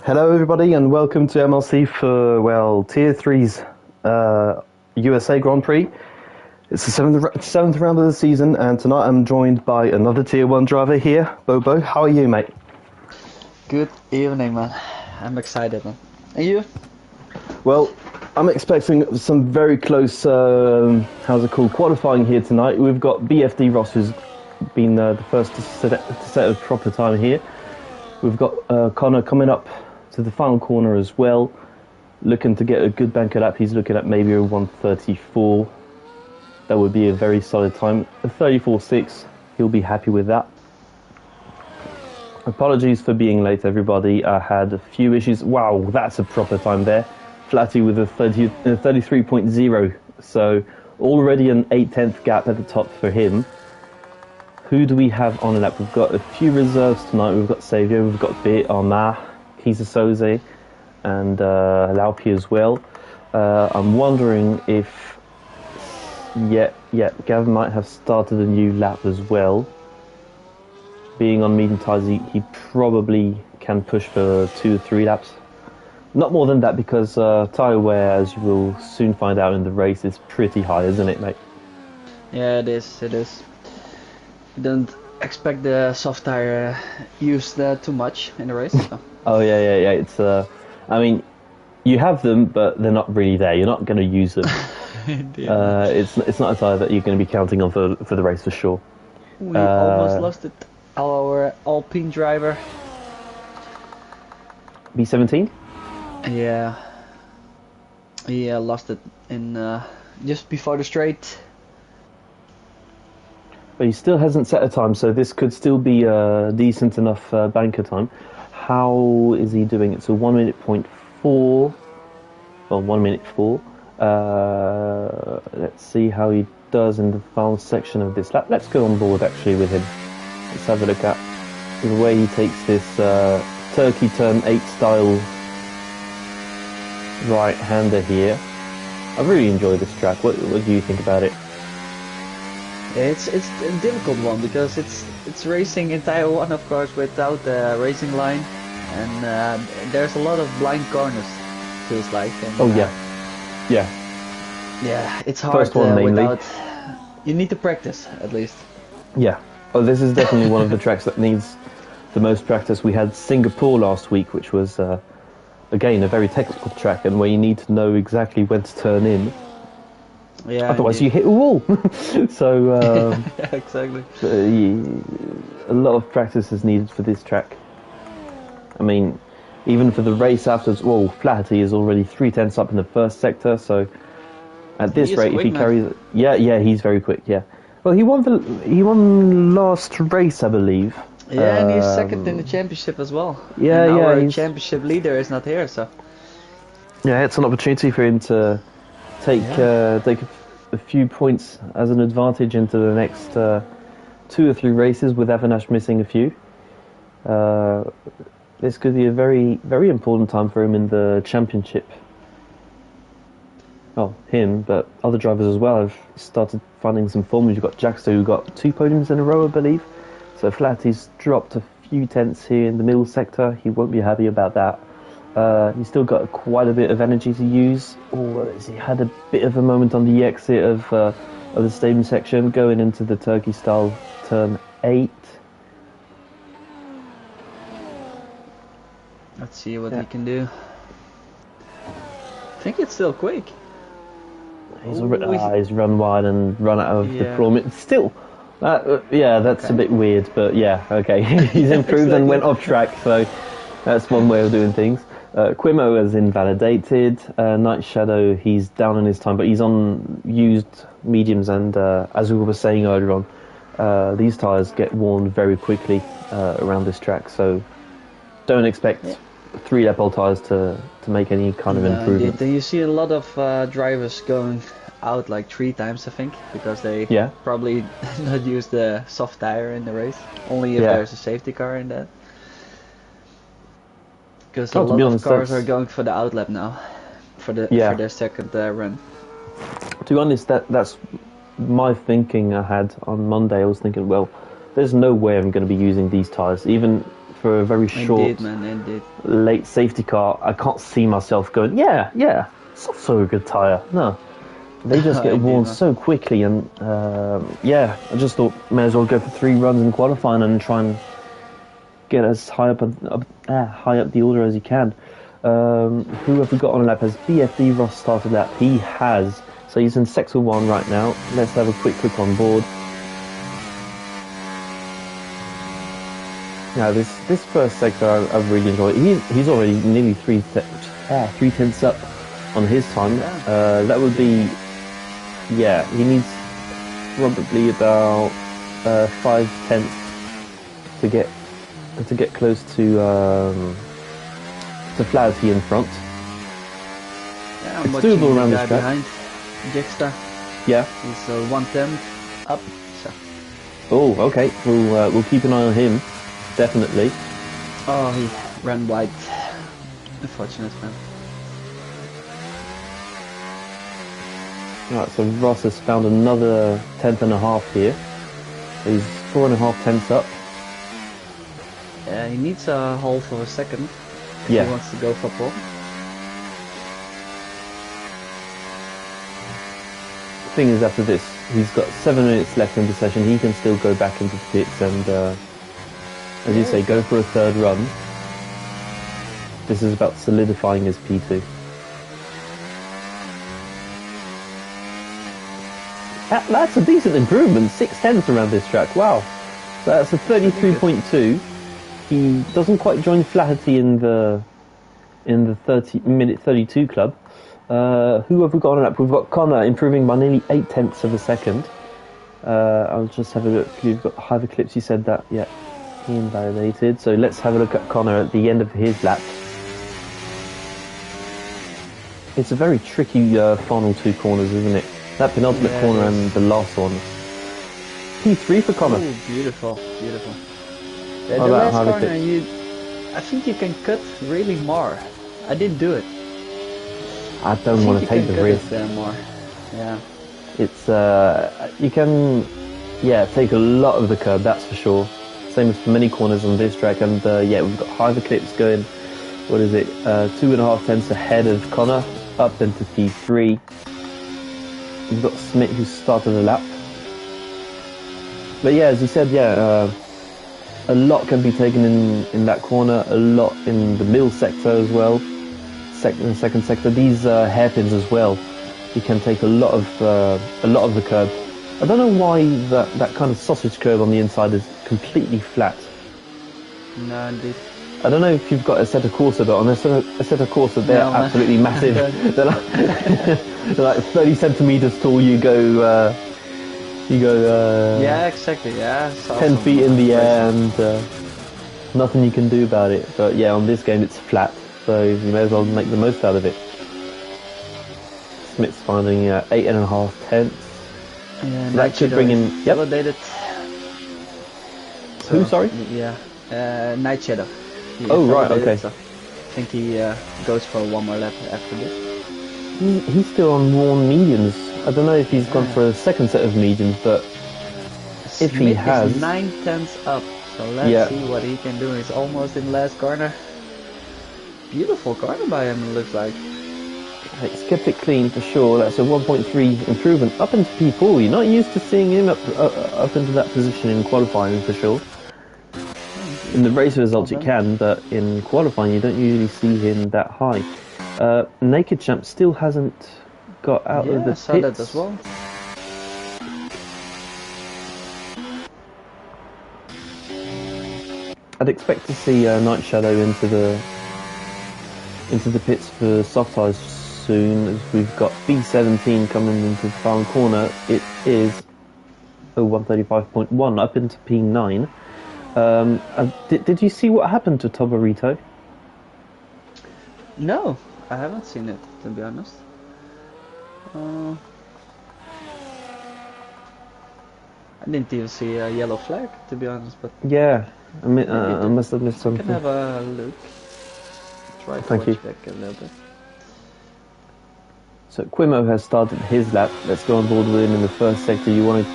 Hello, everybody, and welcome to MRC for, well, Tier 3's USA Grand Prix. It's the seventh round of the season, and tonight I'm joined by another Tier 1 driver here, Bobo. How are you, mate? Good evening, man. I'm excited, man. And you? Well, I'm expecting some very close, qualifying here tonight. We've got BFD Ross, who's been the first to set a proper time here. We've got Connor coming up to the final corner as well, looking to get a good banker lap. He's looking at maybe a 1:34. That would be a very solid time. A 34.6, he'll be happy with that. Apologies for being late, everybody. I had a few issues. Wow, that's a proper time there. Flatty with a 33.0, so already an 8/10 gap at the top for him. Who do we have on the lap? We've got a few reserves tonight. We've got Savio, we've got Bit, Armagh, Kisa Soze, and Laupi as well. I'm wondering if... Yeah, Gavin might have started a new lap as well. Being on medium tyres, he probably can push for 2 or 3 laps. Not more than that, because tyre wear, as you will soon find out in the race, is pretty high, isn't it, mate? Yeah, it is. Don't expect the soft tire used too much in the race. So. Oh yeah. It's I mean, you have them, but they're not really there. You're not going to use them. It's not a tire that you're going to be counting on for the race for sure. We almost lost it. Our Alpine driver. B17. Yeah. He lost it in just before the straight. But he still hasn't set a time, so this could still be a decent enough banker time. How is he doing it? So 1 minute point 4. Well, 1 minute 4. Let's see how he does in the final section of this lap. Let's go on board actually with him. Let's have a look at the way he takes this Turkey Turn 8 style right-hander here. I really enjoy this track. What do you think about it? It's a difficult one because it's racing in Taiwan, of course, without the racing line, and there's a lot of blind corners, feels like. And, oh yeah. Yeah, it's hard. First one mainly. Without. You need to practice at least. Yeah. Oh, this is definitely one of the tracks that needs the most practice. We had Singapore last week, which was again a very technical track, and where you need to know exactly when to turn in. Yeah. Otherwise, you hit a wall. So yeah, exactly. A lot of practice is needed for this track. I mean, even for the race afterwards, well, Flaherty is already 3/10 up in the first sector. So at this rate, if he carries, yeah, he's very quick. Yeah. Well, he won last race, I believe. Yeah, and he's second in the championship as well. Yeah, and our he's... championship leader is not here, so. Yeah, it's an opportunity for him to take a few points as an advantage into the next 2 or 3 races with Avinash missing a few. This could be a very, very important time for him in the championship. Well, him, but other drivers as well have started finding some form. You've got Jackster, who got 2 podiums in a row, I believe. So Flatty's dropped a few tenths here in the middle sector. He won't be happy about that. He's still got quite a bit of energy to use. He had a bit of a moment on the exit of the stadium section, going into the Turkey style turn 8. Let's see what he can do. I think it's still quick. He's run wide and run out of the deployment. Still, that's a bit weird, but yeah, okay. He's improved exactly. And went off track, so that's one way of doing things. Quimo has invalidated. Night Shadow, he's down on his time, but he's on used mediums, and as we were saying earlier on, these tyres get worn very quickly around this track, so don't expect 3-lap old tyres to make any kind of improvement. You see a lot of drivers going out like 3 times, I think, because they probably not use the soft tire in the race, only if there's a safety car in that. Because a lot of cars are going for the outlap now, for their second run. To be honest, that's my thinking I had on Monday. I was thinking, well, there's no way I'm going to be using these tyres. Even for a very short, Indeed, man, indeed. late safety car. I can't see myself going, yeah, it's also a good tyre. No. They just get Indeed, worn man. so quickly, and yeah, I just thought may as well go for 3 runs in qualifying and try and get as high up the order as you can. Who have we got on a lap? Has BFD Ross started lap? He has. So he's in sector 1 right now. Let's have a quick look on board. Now this first sector I've really enjoyed. He's already nearly 3/10 up on his time. Yeah. That would be, yeah, he needs probably about 5/10 to get close to Flaherty in front. Yeah, I'm It's watching doable around the this guy track. behind, Jexter. Yeah. He's 1/10 up. So. Oh, okay. We'll keep an eye on him, definitely. Oh, he ran wide. Unfortunate, man. Right, so Ross has found another 10th and a half here. He's 4.5 tenths up. Yeah, he needs a half of a second if Yeah. he wants to go for pole. Thing is, after this, he's got 7 minutes left in the session. He can still go back into the pits and, as you say, go for a 3rd run. This is about solidifying his P2. That's a decent improvement. 6/10 around this track. Wow, that's a 33.2. He doesn't quite join Flaherty in the 30-minute 32 club. Who have we got on up? We've got Connor improving by nearly 8/10 of a second. I'll just have a look. You've got Hive Eclipse. You said that, yeah. He invalidated. So let's have a look at Connor at the end of his lap. It's a very tricky final 2 corners, isn't it? That penultimate corner and the last one. P3 for Connor. Oh, beautiful, beautiful. Yeah, How the about last Hive corner, Eclipse? I think you can cut really more. I didn't do it. I don't want to take the risk. More. Yeah. It's you can, yeah, take a lot of the curb, that's for sure. Same as for many corners on this track, and yeah, we've got Hive Eclipse going. What is it? 2.5 tenths ahead of Connor, up into P3. We've got Smith who started the lap. But yeah, as you said, yeah, a lot can be taken in that corner, a lot in the middle sector as well. Second sector, these hairpins as well. You can take a lot of the curb. I don't know why that kind of sausage curb on the inside is completely flat. No, indeed. I don't know if you've got a set of Corsa, but on a set of Corsa, they're absolutely massive. They're like 30 centimeters tall. You go. Yeah, exactly. Yeah. 10 feet in the air, and nothing you can do about it. But yeah, on this game it's flat, so you may as well make the most out of it. Smith's finding 8.5 tenths. Yeah, That should bring in. Yep. Validated. Who? Sorry. Yeah. Night Shadow. He Oh, right, validated, okay. So I think he goes for one more lap after this. He's still on worn mediums. I don't know if he's gone for a second set of mediums, but if he Smith has, is 9 tenths up. So let's see what he can do. He's almost in the last corner. Beautiful corner by him, it looks like. he's kept it clean for sure. That's a 1.3 improvement up into P4. You're not used to seeing him up into that position in qualifying for sure. In the race results you can, but in qualifying you don't usually see him that high. Naked Champ still hasn't got out of the I saw pits. that as well. I'd expect to see Night Shadow into the pits for soft tyres soon, as we've got B17 coming into the final corner. It is 135.1 up into P9. Did you see what happened to Tobarito? No, I haven't seen it, to be honest. I didn't even see a yellow flag, to be honest, but Yeah, I must have missed I something. can have a look. Try to Thank watch you. back a little bit. So Quimo has started his lap. Let's go on board with him in the first sector. You want to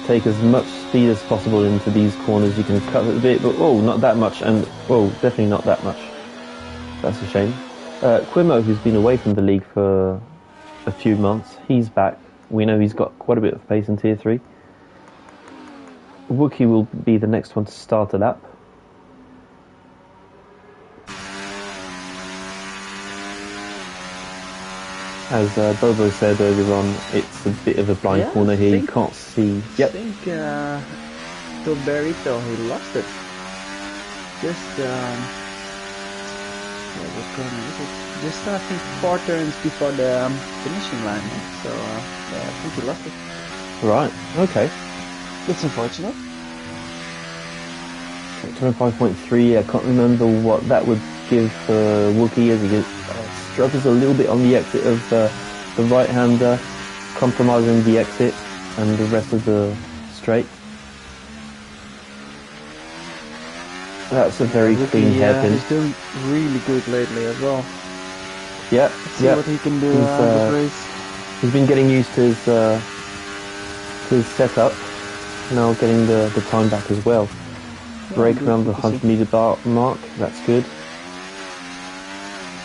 take as much speed as possible into these corners. You can cut it a bit, but oh, not that much, and oh, definitely not that much. That's a shame. Quimo, who's been away from the league for a few months, he's back. We know he's got quite a bit of pace in Tier 3. Wookie will be the next one to start a lap. As Bobo said earlier on, it's a bit of a blind corner here, you can't see. Yep. I think Tilberito, he lost it. Just, what corner is it? Just, I think, 4 turns before the finishing line. So, yeah, I think he lost it. Right, okay. That's unfortunate. Turn 5.3, I can't remember what that would give Wookie as he struggles a little bit on the exit of the right-hander, compromising the exit and the rest of the straight. That's a very clean hairpin. He's doing really good lately as well. Yeah, Let's see what he can do this race. He's been getting used to his setup, now getting the time back as well. Brake around the 100 meter mark, that's good.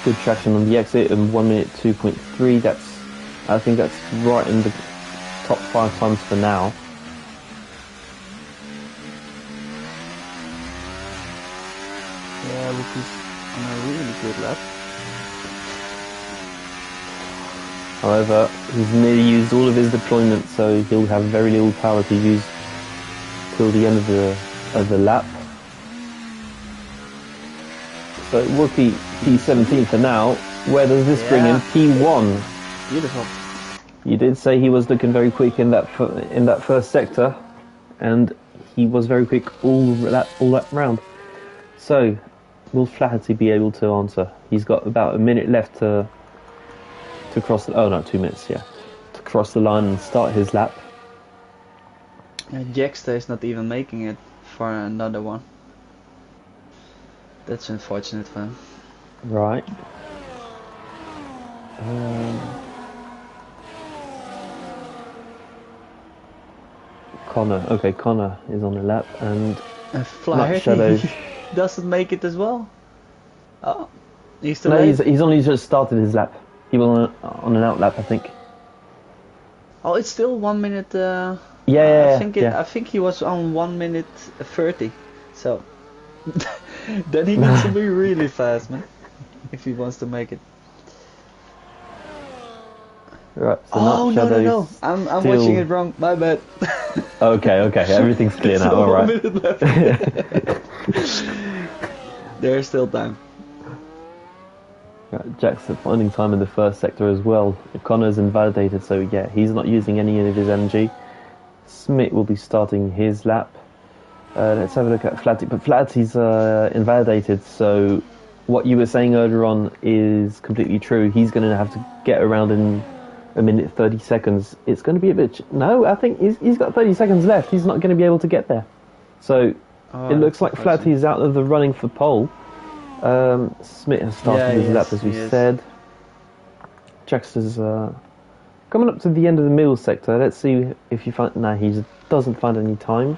Good traction on the exit and 1 minute 2.3. I think that's right in the top 5 times for now. Yeah, which is on a really good lap. However, he's nearly used all of his deployment, so he'll have very little power to use till the end of the lap. So Wookie P17 for now. Where does this bring him? P1. Beautiful. You did say he was looking very quick in that first sector, and he was very quick all that round. So, will Flaherty be able to answer? He's got about a minute left to cross the... Oh no, 2 minutes, yeah. To cross the line and start his lap. Xtreme is not even making it for another one. That's unfortunate for him. Right. Connor. Okay, Connor is on the lap, and Flaherty doesn't make it as well. Oh, he's still he's only just started his lap. He was on an out lap, I think. Oh, it's still 1 minute. Yeah. I think he was on 1 minute 30. So then he needs to be really fast, man, if he wants to make it. Right. So no! I'm watching it wrong. My bad. Okay. Everything's clear now. All right. 1 minute left. There's still time. Right, Jackson finding time in the first sector as well. Connor's invalidated, so yeah, he's not using any of his energy. Smith will be starting his lap. Let's have a look at Flaherty. But Flaherty's invalidated, so what you were saying earlier on is completely true. He's going to have to get around in 1 minute 30 seconds. It's going to be a bit... No, I think he's got 30 seconds left. He's not going to be able to get there. So it looks like Flaherty's out of the running for pole. Smith has started his lap, as we said. Jaxter's coming up to the end of the middle sector. Let's see if he find... No, he doesn't find any time.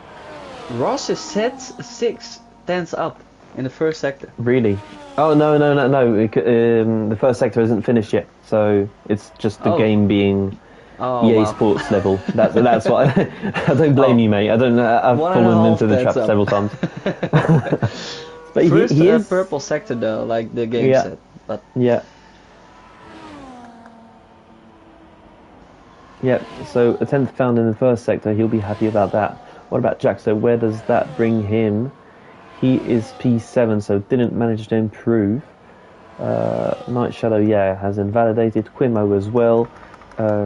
Ross is set 6 tenths up in the first sector. Really? Oh, no. The first sector isn't finished yet, so it's just the game being EA Sports level. That's what I don't blame you, mate. I've fallen into the trap several times. But first he is purple sector though, like the game said. But yeah. So a 10th found in the first sector, he'll be happy about that. What about Jack? So where does that bring him? He is P7, so didn't manage to improve. Night Shadow, has invalidated. Quimo as well.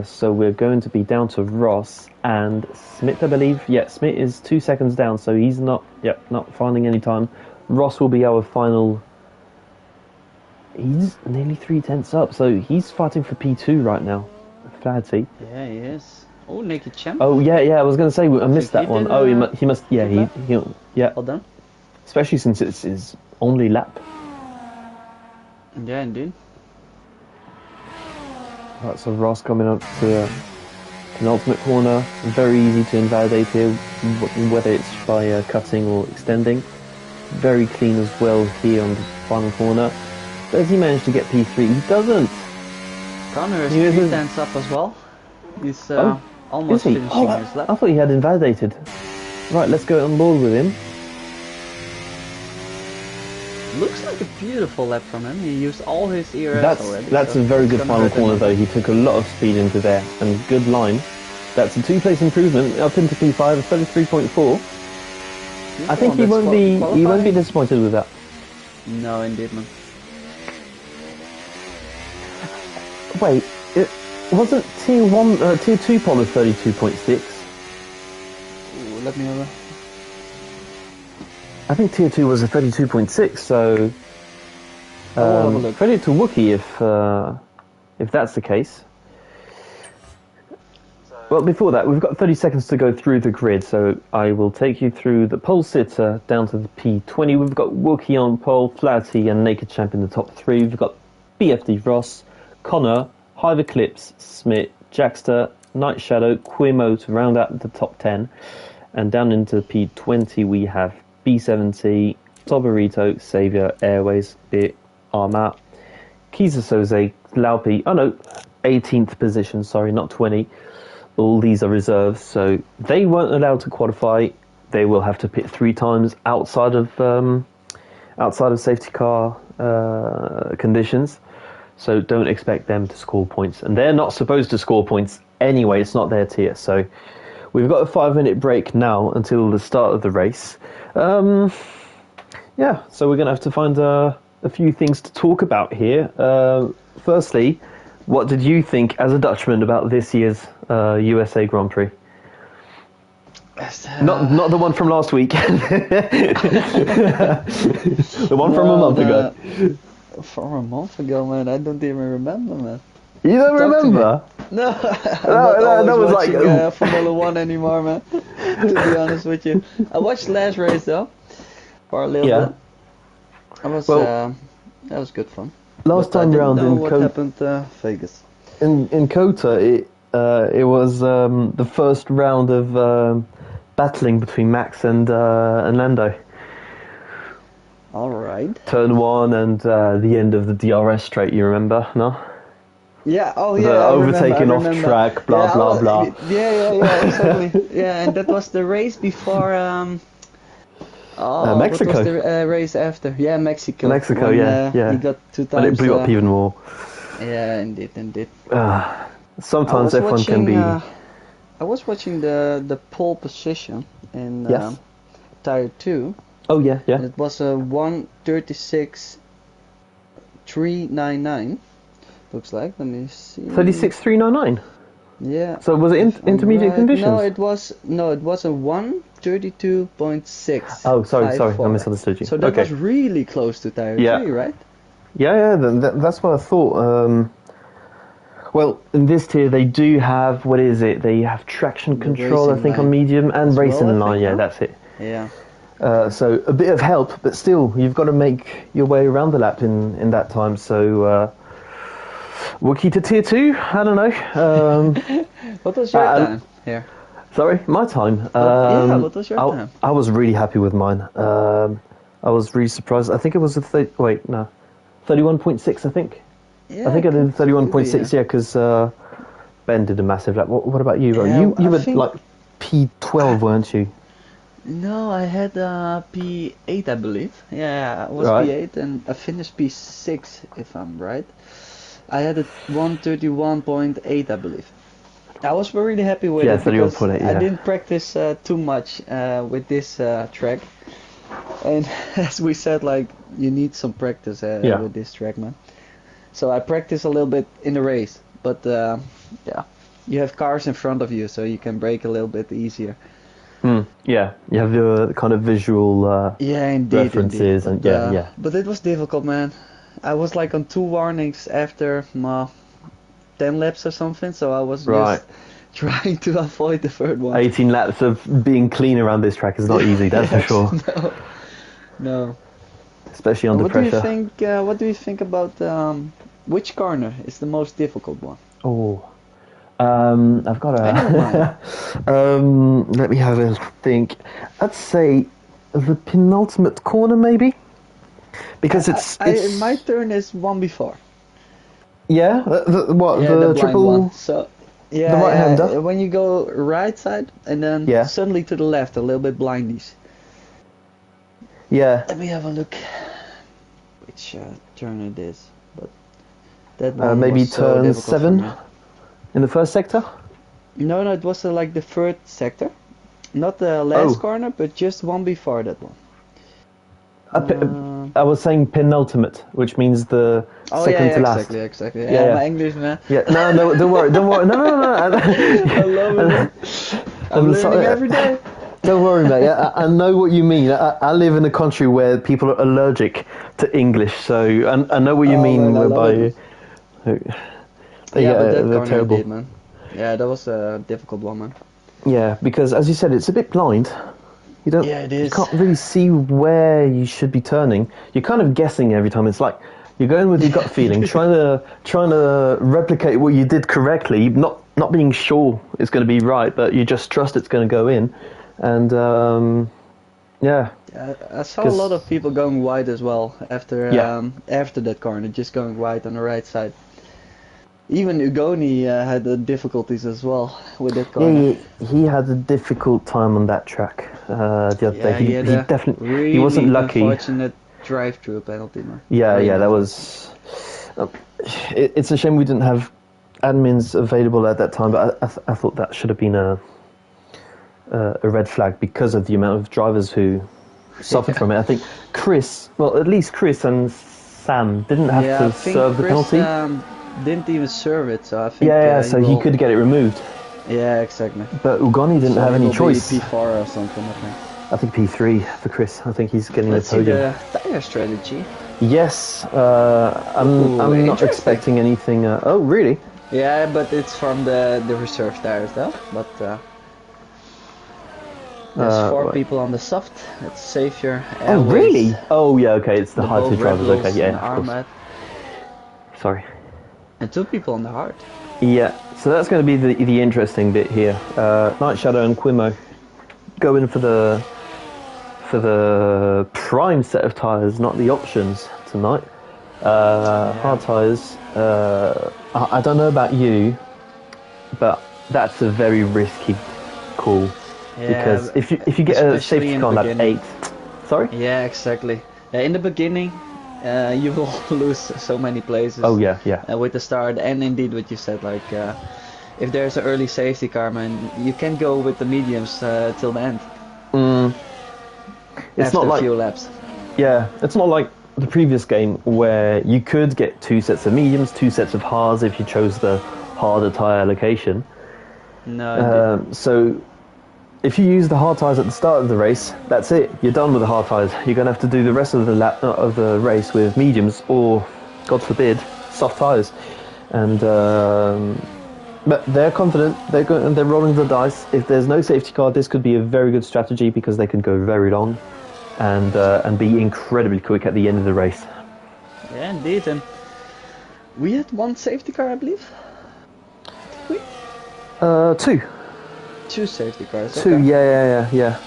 So we're going to be down to Ross and Smith, I believe. Yeah, Smith is 2 seconds down, so he's not finding any time. Ross will be our final. He's nearly 3 tenths up, so he's fighting for P2 right now. Flaherty. Yeah, he is. Oh, Naked Champ. Oh, yeah, I was going to say, I missed that one. He must, yeah. Well done. Especially since it's his only lap. Yeah, indeed. Right, so Ross coming up to An ultimate corner, very easy to invalidate here, whether it's by cutting or extending. Very clean as well here on the final corner. Does he manage to get P3? He doesn't! Connor is He is 3 a- tenths up as well. He's Oh, almost is he? finishing Oh, his lap. I thought he had invalidated. Right, let's go on board with him. Looks like a beautiful lap from him. He used all his ERS already. That's so a very it's good gonna final hurt him corner a though. bit. He took a lot of speed into there and good line. That's a 2-place improvement up into P5 of 33.4. I think he won't be disappointed with that. No, indeed, man. Wait, it wasn't tier 2 pole of 32.6. Ooh, let me have a... I think tier 2 was a 32.6, so will have a look. credit to Wookie if that's the case. Well, before that, we've got 30 seconds to go through the grid, so I will take you through the pole sitter down to the P20. We've got Wookie on pole, Flatty and Naked Champ in the top 3. We've got BFD Ross, Connor, Hive Eclipse, Smith, Jackster, Night Shadow, Quimo to round out the top 10. And down into P20 we have B70, Toborito, Saviour, Airways, Bit, Armat, Kisa Soze, Laupi, 18th position, sorry, not 20. All these are reserves, so they weren't allowed to qualify. They will have to pit 3 times outside of safety car conditions. So don't expect them to score points, and they're not supposed to score points anyway. It's not their tier. So we've got a 5-minute break now until the start of the race. Yeah, so we're gonna have to find a few things to talk about here. Firstly, what did you think as a Dutchman about this year's USA Grand Prix? Not the one from last week. The one from a month ago. From a month ago, man. I don't even remember, man. You don't remember? No, that was like Formula 1 anymore, man. To be honest with you, I watched last race though, for a little bit. That was good fun. Last time round in what happened Vegas. In Kota, it was the first round of battling between Max and Lando. All right. Turn 1 and the end of the DRS straight. You remember? No. Yeah. Oh yeah. The I overtaking remember. off track. Blah blah blah. Yeah. Exactly. Yeah, and that was the race before. Mexico. What was the race after? Yeah, Mexico. Mexico, when, yeah. He got 2 times. But it blew up even more. Yeah, indeed. Sometimes F1 can be. I was watching the pole position in Tire 2. Oh yeah. And it was a 1:36.399. Looks like. Let me see. 36.399. Yeah. So was it intermediate conditions? No, it was a 1:32.6. Oh, sorry, I misunderstood you. So that was really close to Tire 3, right? Yeah, that's what I thought. Well, in this tier they do have, what is it? They have traction control, I think, on medium, and racing in line. Yeah, that's it. Yeah. So a bit of help, but still, you've got to make your way around the lap in that time. So Wookie to tier 2? I don't know. What was your time here? Sorry, my time. What was your time? I was really happy with mine. I was really surprised. I think it was 31.6, I think. Yeah, I think I did 31.6, because Ben did a massive lap. What about you, bro? Yeah, you were like P12, weren't you? No, I had P8, I believe. Yeah, I was Right. P8 and I finished P6, if I'm right. I had a 1:31.8, I believe. I was really happy with it because 31.8, I didn't practice too much with this track. And as we said, like, you need some practice with this track, man. So I practiced a little bit in the race, but you have cars in front of you, so you can brake a little bit easier. Yeah, you have the kind of visual references, but, and But it was difficult, man. I was like on 2 warnings after 10 laps or something, so I was just trying to avoid the third one. 18 laps of being clean around this track is not easy, that's for sure. No. Especially under pressure. What do you think about which corner is the most difficult one? Oh, I've got I don't a. Let me have a think. I'd say the penultimate corner, maybe, because it's my turn is one before. yeah. What Yeah, the the blind triple? one. So yeah, The right-hander? when you go right side and then Yeah. suddenly to the left, a little bit blindies. Yeah, Let me have a look. Which turn it is, but that one maybe was so turn difficult for 7 me. in the first sector. No, it was like the third sector, not the last Oh. corner, but just one before that one. I was saying penultimate, which means the Oh second yeah, to last. exactly. Yeah, yeah. My English, man. Yeah, no, don't worry. No. I love it, man. I'm learning every day. Don't worry, mate. I know what you mean. I live in a country where people are allergic to English, so I know what you Oh, mean. man, I love Whereby Yeah, but that they're corner terrible. did, man. Yeah, that was a difficult one, man. Yeah, because as you said, it's a bit blind. You don't. Yeah, it You is. can't really see where you should be turning. You're kind of guessing every time. It's like you're going with your gut feeling, trying to replicate what you did correctly, not being sure it's going to be right, but you just trust it's going to go in, and yeah. I saw a lot of people going wide as well after Yeah. after that corner, just going wide on the right side. Even Ugoni had the difficulties as well with that corner. Yeah, he had a difficult time on that track the other day. he had He a definitely really he wasn't lucky. unfortunate drive-through penalty, man. Yeah, Really that unfortunate. was. It's a shame we didn't have admins available at that time, but I thought that should have been a red flag because of the amount of drivers who suffered from it. I think at least Chris and Sam didn't have Yeah, to I think serve the Chris penalty. didn't even serve it, so I think So he could get it removed. Yeah, exactly. But Ugoni didn't So have he any will be choice. P4 or something, I think. I think P3 for Chris. I think he's getting Let's the see podium. the tire strategy. Yes, I'm Ooh, not interesting. expecting anything. Oh, really? Yeah, but it's from the reserve tires though. But there's 4 right. people on the soft. Let's save your Oh, airways. really? Oh, yeah. Okay, it's the high both two drivers. Red Bulls Okay, yeah, and of course. Armat, Sorry. and 2 people on the hard. Yeah, so that's going to be the interesting bit here. Night Shadow and Quimo go in for the prime set of tyres, not the options tonight. Hard tyres. I don't know about you, but that's a very risky call because if you get a especially safety in car the at beginning. 8, sorry. Yeah, exactly. In the beginning, you will lose so many places. Oh yeah. With the start, and indeed what you said, like if there's an early safety car, man, you can go with the mediums till the end. It's after not like a few laps. Yeah, it's not like the previous game where you could get 2 sets of mediums, 2 sets of hards if you chose the harder tyre allocation. No. So if you use the hard tyres at the start of the race, that's it. You're done with the hard tyres. You're going to have to do the rest of the race with mediums or, God forbid, soft tyres. And but they're confident. They're rolling the dice. If there's no safety car, this could be a very good strategy because they can go very long and be incredibly quick at the end of the race. Yeah, indeed. And we had 1 safety car, I believe. Did we? 2. 2 safety cars. 2. Okay. Yeah.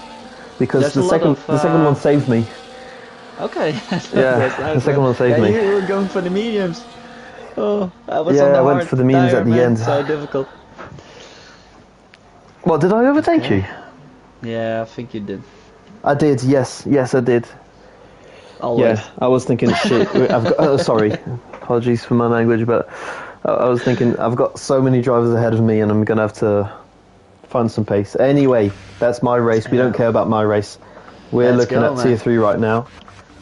Because There's a the lot second of, the second one saved me. Okay. Yeah, That's nice, the second man. one saved me. You were going for the mediums. Oh, I was Yeah, on the I went hard for the mediums tire, at the man. end. So difficult. What, did I overtake you? Yeah, I think you did. I did. Yes, I did. Always. Yeah, I was thinking, shit. I've got. Sorry, apologies for my language, but I was thinking I've got so many drivers ahead of me, and I'm gonna have to find some pace. Anyway, that's my race. We don't care about my race. We're Let's looking go, at man. tier 3 right now.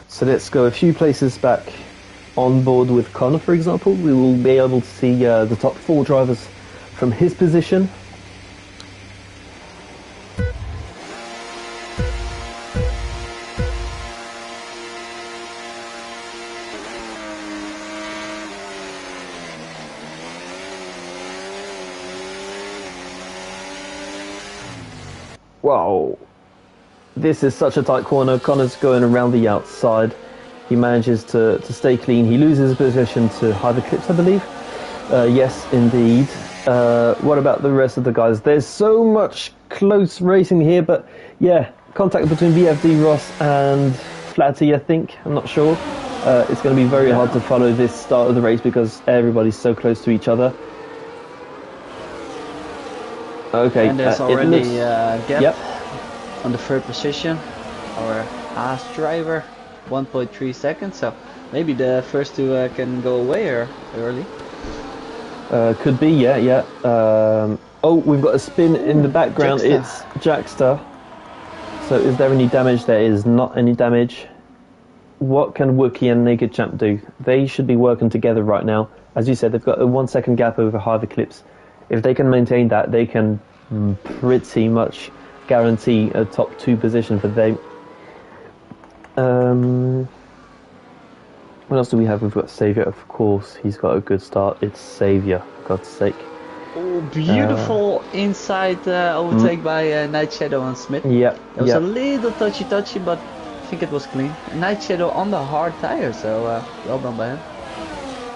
So let's go a few places back on board with Connor, for example. We will be able to see the top 4 drivers from his position. Wow, this is such a tight corner. Connor's going around the outside. He manages to stay clean. He loses his position to Hyperclips, I believe. Yes, indeed. What about the rest of the guys? There's so much close racing here, but yeah, contact between VFD Ross and Flatty, I think. I'm not sure. It's going to be very hard to follow this start of the race because everybody's so close to each other. Okay, and there's already a gap yep. on the third position. Our Haas driver, 1.3 seconds. So maybe the first two can go away early. Could be, yeah. Oh, we've got a spin in the background. Jackster. It's Jackster. So is there any damage? There is not any damage. What can Wookie and Naked Champ do? They should be working together right now. As you said, they've got a 1 second gap over Hive Eclipse. If they can maintain that, they can pretty much guarantee a top 2 position for them. What else do we have? We've got Saviour, of course. He's got a good start. It's Saviour, for God's sake. Oh, beautiful inside overtake by Night Shadow and Smith. Yeah. It was a little touchy, but I think it was clean. Night Shadow on the hard tire, so well done by him.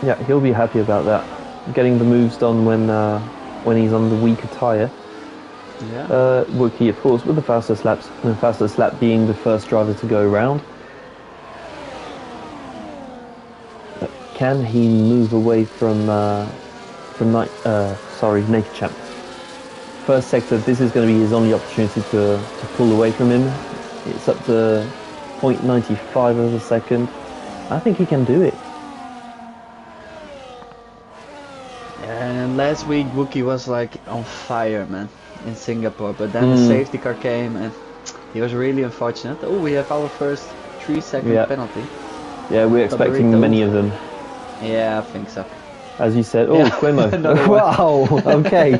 Yeah, he'll be happy about that. Getting the moves done when he's on the weaker tire. Yeah. Wookie, of course, with the fastest laps. The fastest lap being the first driver to go around. Can he move away from Naked Champ? First sector, this is going to be his only opportunity to pull away from him. It's up to 0.95 of a second. I think he can do it. And last week Wookie was like on fire, man, in Singapore, but then the safety car came and he was really unfortunate. Oh, we have our first 3-second penalty. Yeah, we're expecting many of them. Yeah, I think so. As you said, Quimo. Wow, okay.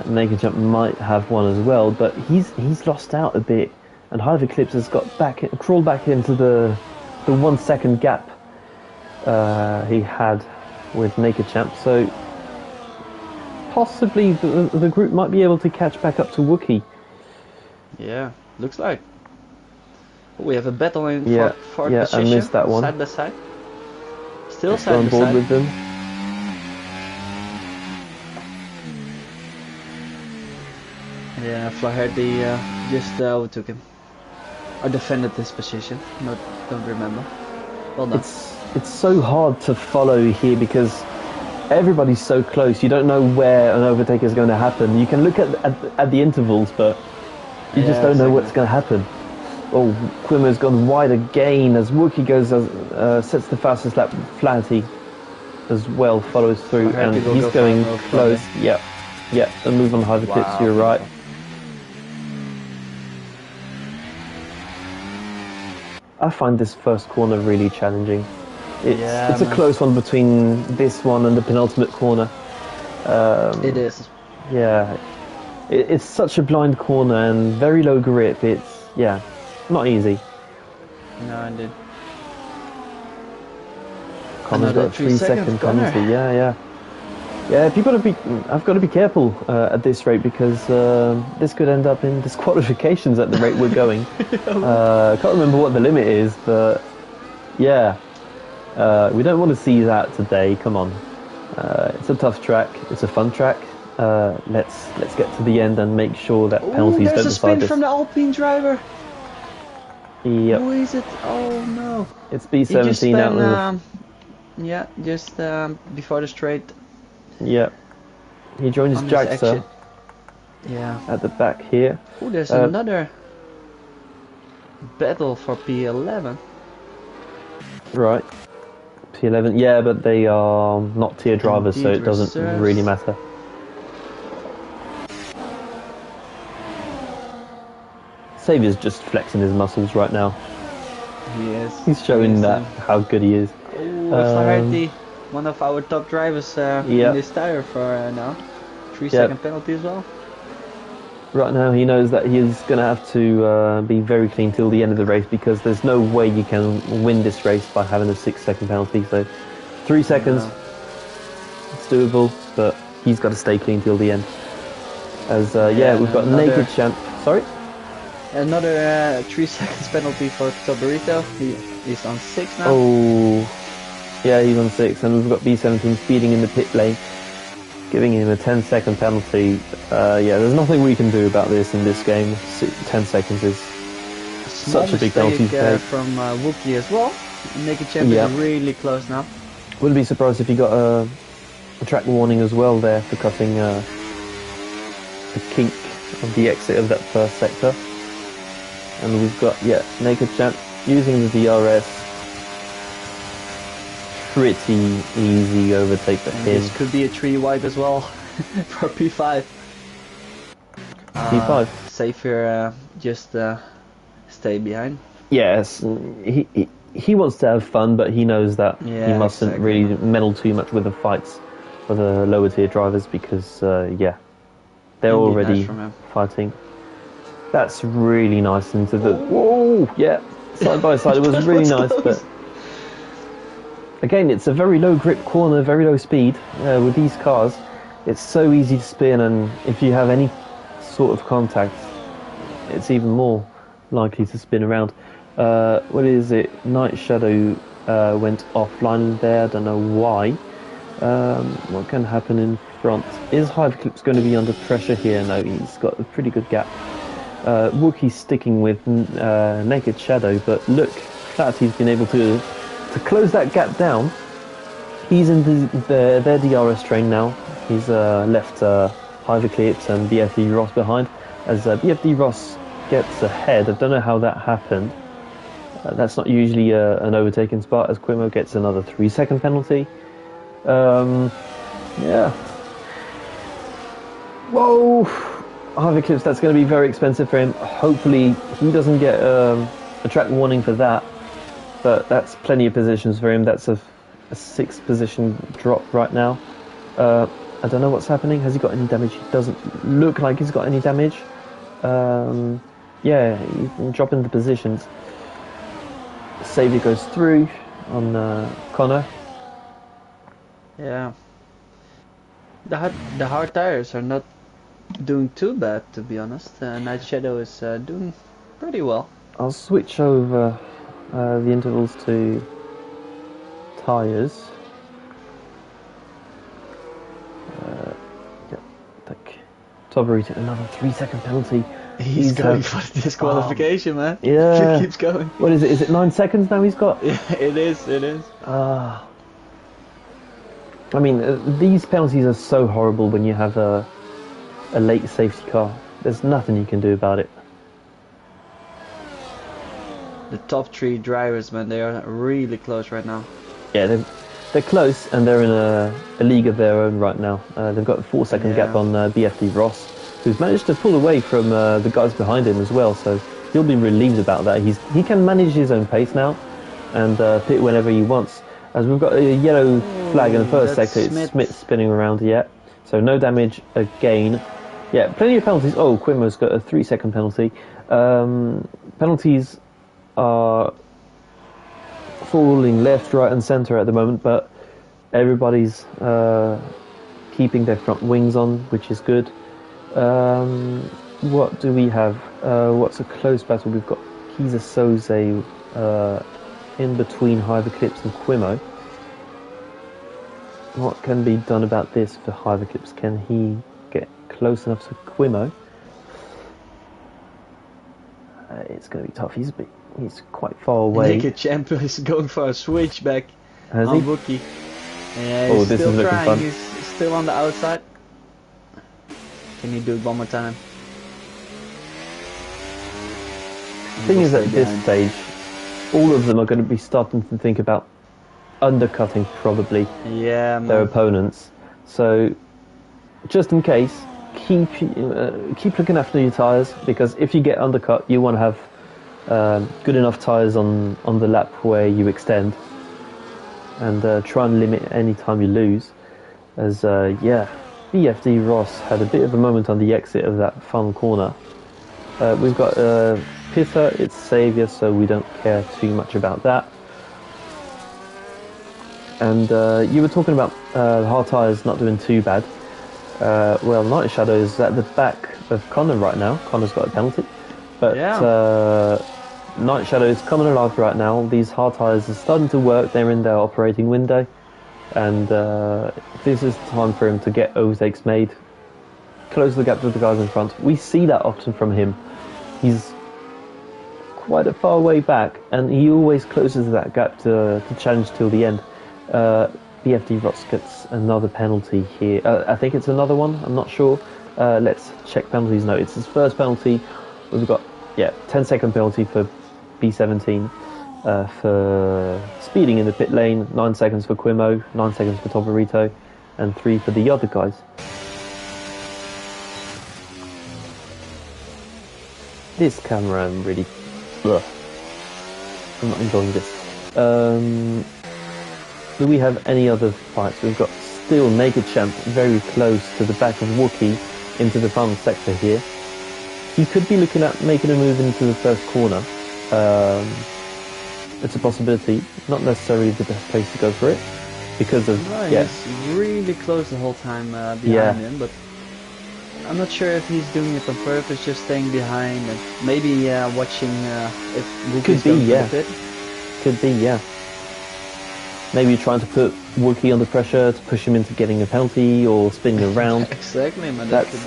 Naked Jump might have one as well, but he's lost out a bit, and Hive Eclipse has got crawled back into the 1 second gap he had with Naked Champ, so possibly the group might be able to catch back up to Wookie. Yeah, looks like. We have a battle in fourth position. I missed that one. Side by side. Still Let's side go on by board side. with them. Yeah, Flaherty just overtook him. Or defended this position. Don't remember. Well done. It's so hard to follow here because everybody's so close. You don't know where an overtake is going to happen. You can look at the intervals, but you just don't know what's going to happen. Oh, Quimo's gone wide again as Wookie goes sets the fastest lap. Flaherty as well follows through, and he's going close. Yeah, a move on Hive Eclipse. You're right. I find this first corner really challenging. It's a close one between this one and the penultimate corner. It is. Yeah, it's such a blind corner and very low grip. It's not easy. No, indeed. Connor's got a 3-second penalty. Yeah. I've got to be careful at this rate because this could end up in disqualifications at the rate we're going. I can't remember what the limit is, but yeah, we don't want to see that today. Come on, it's a tough track. It's a fun track. Let's get to the end and make sure that penalties don't decide this. There's a spin from the Alpine driver. Yep. Who is it? Oh no. It's B17 out of... Yeah, just before the straight. Yeah. He joined his Jackster. Yeah. At the back here. Oh, there's another battle for P11. Right. P11. Yeah, but they are not tier drivers, so it doesn't really matter. Saviour's just flexing his muscles right now. He is. He's showing how good he is. Oh, Flaherty, one of our top drivers in this tire for now. 3-second penalty as well. Right now he knows that he's going to have to be very clean till the end of the race because there's no way you can win this race by having a 6-second penalty. So 3 seconds, it's doable, but he's got to stay clean till the end. As we've got Naked Champ. Sorry? Another 3 seconds penalty for Tobarito. He's on 6 now. Oh, Yeah, he's on 6, and we've got B17 speeding in the pit lane, giving him a 10-second penalty. Yeah, there's nothing we can do about this in this game. 10 seconds is such a big penalty to take. From Wookie as well. Naked Champ is really close now. Wouldn't be surprised if he got a track warning as well there for cutting the kink of the exit of that first sector. And we've got, Naked Champ using the DRS. Pretty easy overtake for him. This could be a 3 wide as well for P5. P5. Safer, just stay behind. Yes, he wants to have fun, but he knows that he mustn't really meddle too much with the fights for the lower tier drivers because, they're already fighting. That's really nice into the... Whoa! Yeah, side by side. It was really nice, but... Again, it's a very low grip corner, very low speed. With these cars, it's so easy to spin, and if you have any sort of contact, it's even more likely to spin around. What is it? Night Shadow went offline there. I don't know why. What can happen in front? Is Hyperclip's going to be under pressure here? No, he's got a pretty good gap. Wookie's sticking with Naked Shadow, but look, Flatty's been able to close that gap down. He's in their DRS train now. He's left Hyperclips and BFD Ross behind. As BFD Ross gets ahead, I don't know how that happened. That's not usually an overtaking spot, as Quimo gets another 3-second penalty. Yeah. Whoa! Hyperclips, that's going to be very expensive for him. Hopefully he doesn't get a track warning for that. But that's plenty of positions for him. That's a 6th position drop right now. I don't know what's happening. Has he got any damage? He doesn't look like he's got any damage. Yeah, he's dropping the positions. Saviour goes through on Connor. Yeah. The hard tires are not doing too bad, to be honest. Night Shadow is doing pretty well. I'll switch over the intervals to tyres. Tobbery took another 3-second penalty. He's going for the disqualification, man. Yeah. He keeps going. What is it? Is it 9 seconds now he's got? Yeah, it is. I mean, these penalties are so horrible when you have a late safety car. There's nothing you can do about it. The top 3 drivers, man, they are really close right now. Yeah, they're close, and they're in a league of their own right now. They've got a 4-second gap on BFD Ross, who's managed to pull away from the guys behind him as well, so he'll be relieved about that. He can manage his own pace now and pit whenever he wants. As we've got a yellow flag in the first sector, it's Smith spinning around yet, so no damage again. Yeah, plenty of penalties. Oh, Quimo's got a 3-second penalty. Penalties are falling left, right and centre at the moment, but everybody's keeping their front wings on, which is good. What do we have? What's a close battle? We've got Kiza Soze in between Hyperclips and Quimo. What can be done about this for Hyperclips? Can he get close enough to Quimo? It's going to be tough. He's quite far away. Naked Champ is going for a switchback on Wookie. Yeah, he's this still is looking trying. fun. He's still on the outside. Can you do it one more time? The thing is, at this stage, all of them are going to be starting to think about undercutting probably their opponents. So, just in case, keep looking after your tyres, because if you get undercut, you want to have good enough tyres on the lap where you extend, and try and limit any time you lose. As BFD Ross had a bit of a moment on the exit of that final corner. We've got Pitter, it's Saviour, so we don't care too much about that. And you were talking about hard tyres not doing too bad. Well, Night Shadow is at the back of Connor right now. Connor's got a penalty. But Night Shadow is coming alive right now. These hard tyres are starting to work. They're in their operating window. And this is the time for him to get overtakes made. Close the gap to the guys in front. We see that often from him. He's quite a far way back, and he always closes that gap to challenge till the end. BFD Ross gets another penalty here. I think it's another one. I'm not sure. Let's check penalties. No, it's his first penalty. We've got 10-second penalty for B17 for speeding in the pit lane. 9 seconds for Quimo. 9 seconds for Toborito, and 3 for the other guys. This camera, I'm really... Ugh. I'm not enjoying this. Do we have any other fights? We've got still Naked Champ very close to the back of Wookie into the final sector here. He could be looking at making a move into the first corner. It's a possibility. Not necessarily the best place to go for it because of... No, he's really close the whole time behind him, but I'm not sure if he's doing it on purpose, just staying behind and maybe watching if Wookie's going to the pit. Could be, yeah. Maybe trying to put Wookie under pressure to push him into getting a penalty or spinning around. Exactly, man. That's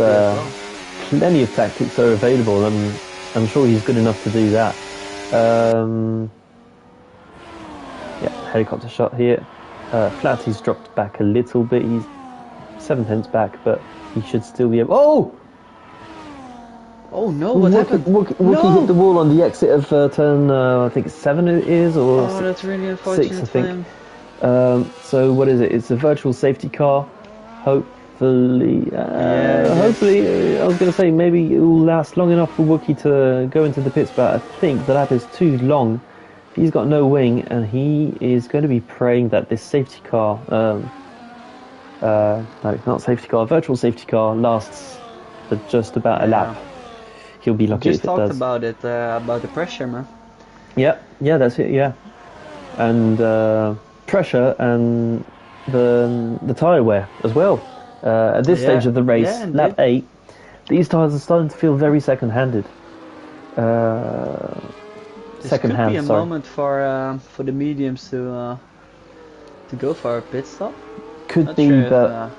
plenty of tactics are available, and I'm sure he's good enough to do that. Helicopter shot here. Flatty's dropped back a little bit. He's 7 tenths back, but he should still be able... Oh! Oh no, what happened? Wookie hit the wall on the exit of turn, I think it's 7 it is, or oh, that's really unfortunate 6, I think. So what is it? It's a virtual safety car. Hopefully, hopefully, I was going to say maybe it will last long enough for Wookie to go into the pits, but I think the lap is too long. He's got no wing, and he is going to be praying that this safety car, no, it's not safety car, virtual safety car lasts for just about a lap. He'll be lucky if it does. Just talked about it, about the pressure, man. Yeah, that's it, yeah. And pressure and the tyre wear as well. At this stage of the race, lap 8, these tyres are starting to feel very second-handed. This could be a moment for the mediums to go for a pit stop. Could be, but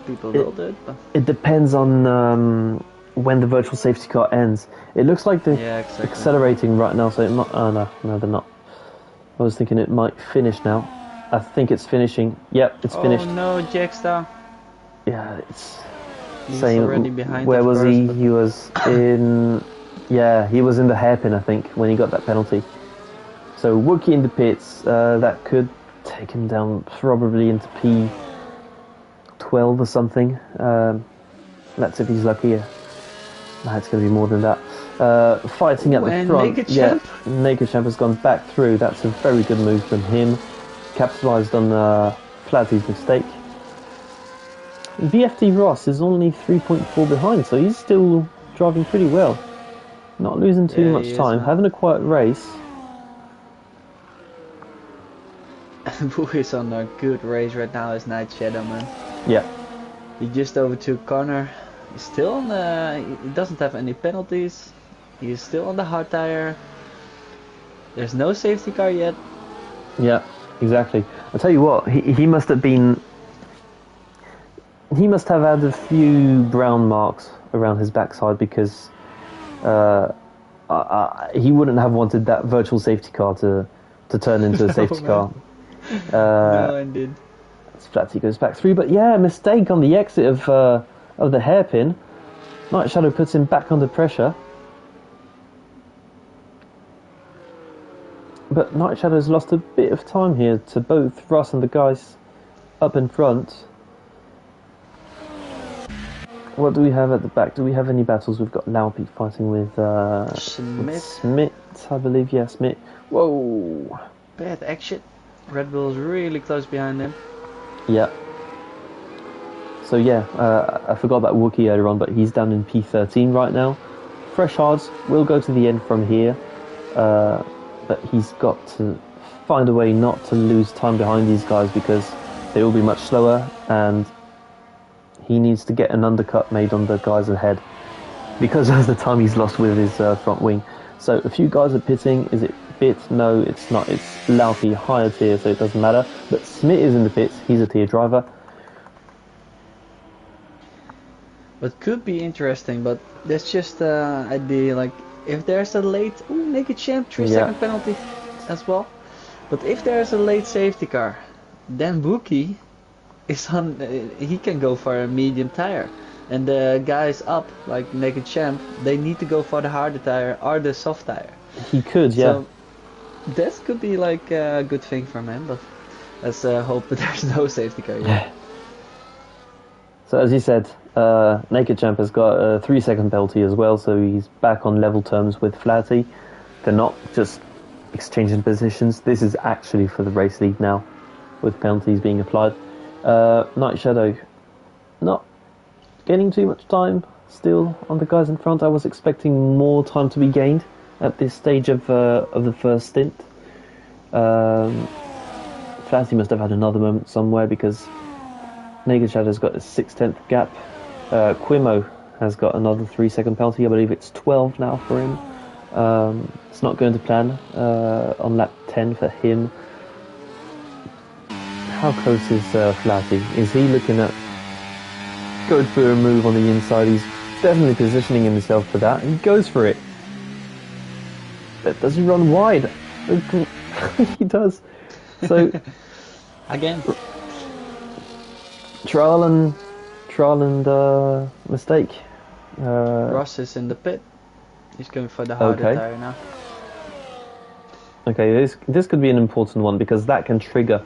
people will do it. But it depends on when the virtual safety car ends. It looks like they're accelerating right now, so it might... Oh, no, they're not. I was thinking it might finish now. I think it's finishing. Yep, it's finished. Oh no, Jackstar. Yeah, it's... He's already behind. Where was he? He was in... Yeah, he was in the hairpin, I think, when he got that penalty. So Wookie in the pits, that could take him down probably into P12 or something. Let's if he's lucky. Nah, it's going to be more than that. Fighting at the front. Naked Champ? Naked Champ has gone back through. That's a very good move from him. Capitalised on Flatty's mistake. BFD Ross is only 3.4 behind, so he's still driving pretty well. Not losing too much time, having a quiet race. Who is on a good race right now is Night Shadow, man. Yeah. He just overtook Connor. He's still on the... He doesn't have any penalties. He's still on the hard tire. There's no safety car yet. Yeah, exactly. I'll tell you what, he must have been... He must have had a few brown marks around his backside because he wouldn't have wanted that virtual safety car to turn into a safety car. No, indeed. Flatty goes back through, but yeah, mistake on the exit of the hairpin. Night Shadow puts him back under pressure. But Night Shadow's lost a bit of time here to both Russ and the guys up in front. What do we have at the back? Do we have any battles? We've got Laupik fighting with Smith, I believe. Yeah, Smith. Whoa! Bad action. Red Bull's really close behind him. Yeah. So yeah, I forgot about Wookie earlier on, but he's down in P13 right now. Fresh Hards will go to the end from here, but he's got to find a way not to lose time behind these guys because they will be much slower, and he needs to get an undercut made on the guys ahead because of the time he's lost with his front wing. So a few guys are pitting. Is it pit? No, it's not. It's Lauti, higher tier, so it doesn't matter. But Smith is in the pits. He's a tier driver. What could be interesting, but that's just idea. Like if there's a late, naked champ, 3-second penalty as well. But if there's a late safety car, then Wookie is on. He can go for a medium tire, and the guys up like naked champ, they need to go for the harder tire or the soft tire. He could, yeah. So that could be like a good thing for him, but let's hope that there's no safety car yet. So as you said, Naked Champ has got a 3-second penalty as well, so he's back on level terms with Flatty. They're not just exchanging positions. This is actually for the race lead now, with penalties being applied. Night Shadow, not getting too much time still on the guys in front. I was expecting more time to be gained at this stage of the first stint. Flatty must have had another moment somewhere because Naked Shadow's got a 6/10 gap. Quimo has got another 3-second penalty. I believe it's 12 now for him. It's not going to plan on lap 10 for him. How close is Flatty? Is he looking at going for a move on the inside? He's definitely positioning himself for that. He goes for it. But does he run wide? He does. So Again. Trial and mistake. Ross is in the pit. He's going for the harder tire now. Okay, this could be an important one because that can trigger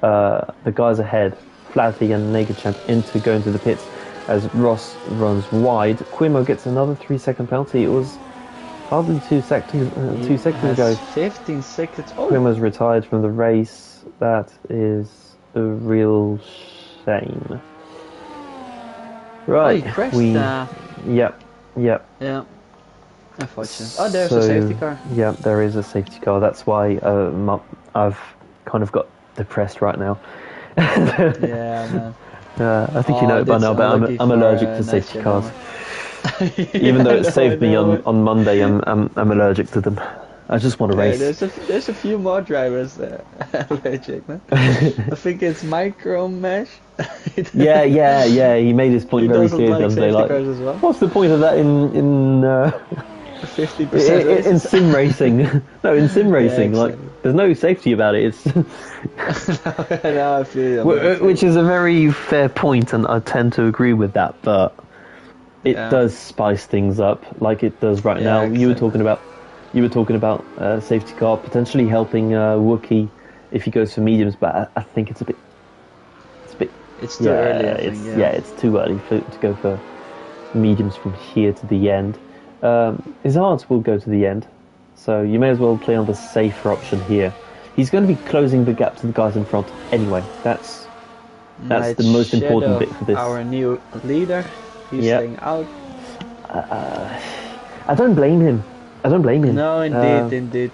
the guys ahead, Flatty and Naked Champ, into going to the pits as Ross runs wide. Quimo gets another 3-second penalty. It was hardly 2 seconds ago. 15 seconds. Oh. Quimo's retired from the race. That is a real shame. Right, he crashed. Yep. Yeah. Unfortunate. Oh, there's a safety car. Yeah, there is a safety car. That's why I've kind of got depressed right now. Yeah, man. I think you know it by now, but I'm allergic to safety cars. Even though it saved me on Monday, I'm allergic to them. I just want to race. There's a few more drivers allergic, man. I think it's Micro Mesh. Yeah. He made his point very clear the other day. Like, well. what's the point of that in 50% in sim racing? No, in sim racing, exactly. like there's no safety about it. It's no, I feel which is a very fair point, and I tend to agree with that. But it does spice things up, like it does right now. Exactly. You were talking about safety car potentially helping Wookie if he goes for mediums, but I think it's a bit. It's too early. It's too early to go for mediums from here to the end. Izzard will go to the end, so you may as well play on the safer option here. He's going to be closing the gap to the guys in front anyway. That's the most important bit for this. Our new leader, he's staying out. I don't blame him. No, indeed.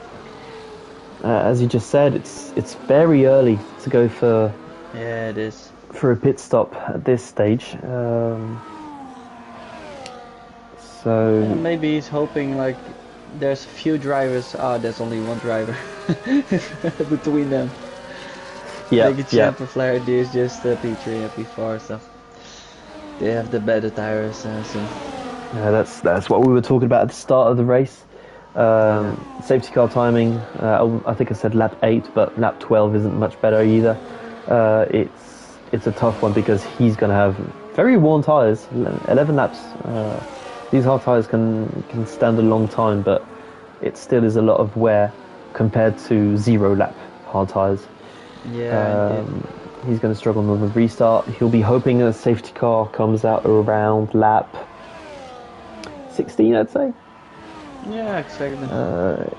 As you just said, it's very early to go for. Yeah, it is. For a pit stop at this stage. So maybe he's hoping like there's a few drivers. There's only one driver between them. Yeah, Like a Champ and Flaherty is just P3 and P4, so they have the better tires. So yeah, that's what we were talking about at the start of the race. Safety car timing. I think I said lap 8, but lap 12 isn't much better either. It's a tough one because he's going to have very worn tyres. 11 laps. These hard tyres can stand a long time, but it still is a lot of wear compared to 0 lap hard tyres. Yeah. He's going to struggle on the restart. He'll be hoping a safety car comes out around lap 16, I'd say. Yeah, exactly.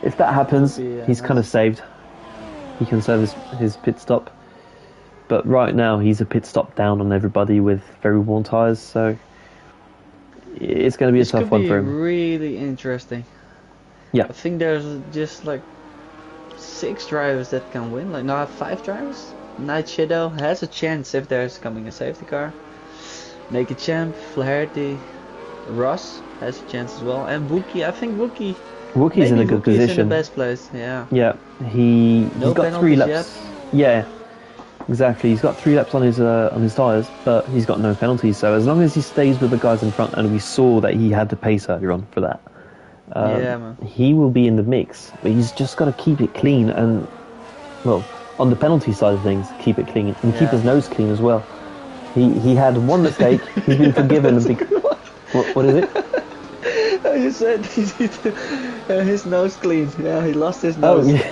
If that happens, he's kind of saved. He can serve his pit stop. But right now, he's a pit stop down on everybody with very worn tyres, so it's going to be a tough one for him. This could be really interesting. Yeah. I think there's just like 6 drivers that can win. Like, no, 5 drivers. Night Shadow has a chance if there's coming a safety car. Naked Champ, Flaherty, Ross has a chance as well. And Wookie, I think Wookie Wookie's in a good Wookie's position. in the best place. Yeah. Yeah, No he's got 3 penalties laps. Yeah, exactly. He's got 3 laps on his tyres, but he's got no penalties. So as long as he stays with the guys in front, and we saw that he had the pace earlier on for that, Yeah, man. he will be in the mix. But he's just got to keep it clean, and well, on the penalty side of things, keep it clean and keep his nose clean as well. He had one mistake. He's been forgiven. What is it? You said his nose clean. Yeah, he lost his nose. Oh, yeah.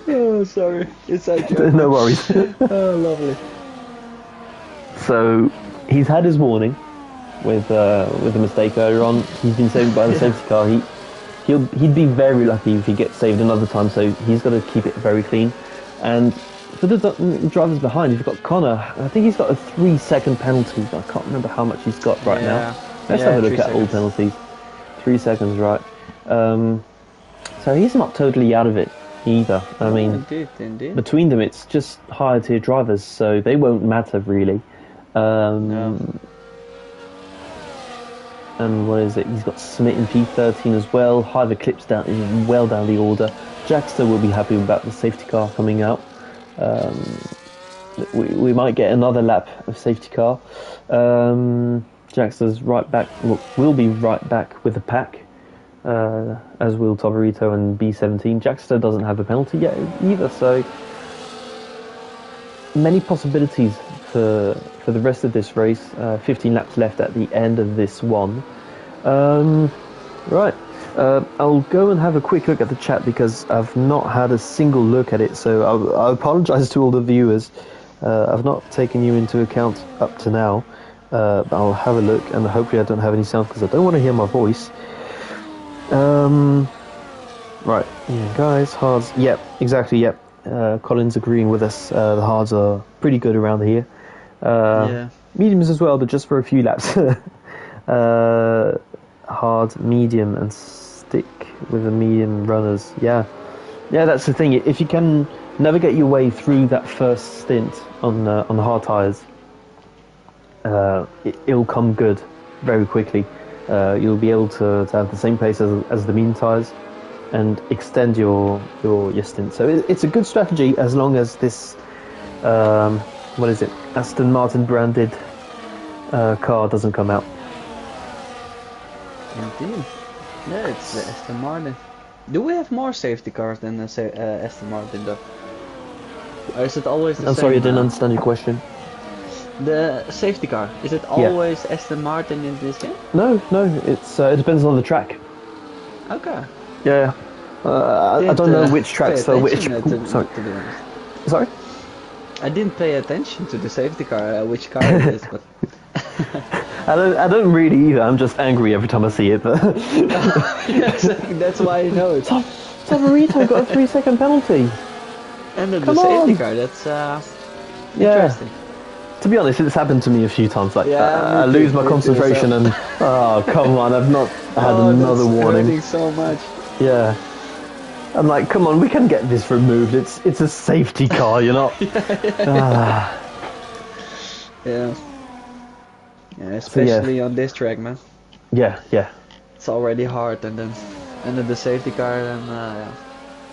Oh, sorry. Inside joke. No worries. Oh, lovely. So he's had his warning with the mistake earlier on. He's been saved by the safety car. He'd be very lucky if he gets saved another time. So he's got to keep it very clean. And for the drivers behind, you've got Connor. I think he's got a 3-second penalty. I can't remember how much he's got right now. Let's have a look at all penalties. 3 seconds, right? So he's not totally out of it either. I mean, indeed. between them, it's just higher tier drivers, so they won't matter really. No. And what is it? He's got Smith in P13 as well. Hiver clips down well down the order. Jackster will be happy about the safety car coming out. We might get another lap of safety car. Jackster's right back. Will be right back with the pack, as will Tovarito and B17. Jackster doesn't have a penalty yet either, so many possibilities for the rest of this race. 15 laps left at the end of this one. Right. I'll go and have a quick look at the chat because I've not had a single look at it, so I apologise to all the viewers. I've not taken you into account up to now, but I'll have a look, and hopefully I don't have any sound because I don't want to hear my voice. Right, yeah, guys, hards. Yep, exactly, yep. Colin's agreeing with us. The hards are pretty good around here. Mediums as well, but just for a few laps. Hard, medium, and stick with the medium runners. Yeah, that's the thing. If you can navigate your way through that first stint on the hard tires, it'll come good very quickly. You'll be able to have the same pace as the medium tires and extend your stint. So it's a good strategy as long as this what is it, Aston Martin branded car doesn't come out. Indeed. Yeah, it's the Aston Martin. Do we have more safety cars than the Aston Martin though? Or is it always the same? I'm sorry, I didn't understand your question. The safety car, is it always Aston Martin in this game? No, it's it depends on the track. Okay. Yeah. I don't know which tracks for which. To be honest. Sorry? I didn't pay attention to the safety car, which car it is, but I don't really either. I'm just angry every time I see it. But that's why I know it. Tovarito got a 3-second penalty. And the safety car, that's interesting. To be honest, it's happened to me a few times. Like I me lose too, my concentration and oh come on, I've not had another warning. Hurting so much. Yeah. I'm like, come on, we can get this removed. It's a safety car, you know. Yeah, especially on this track, man. Yeah. It's already hard, and then the safety car, and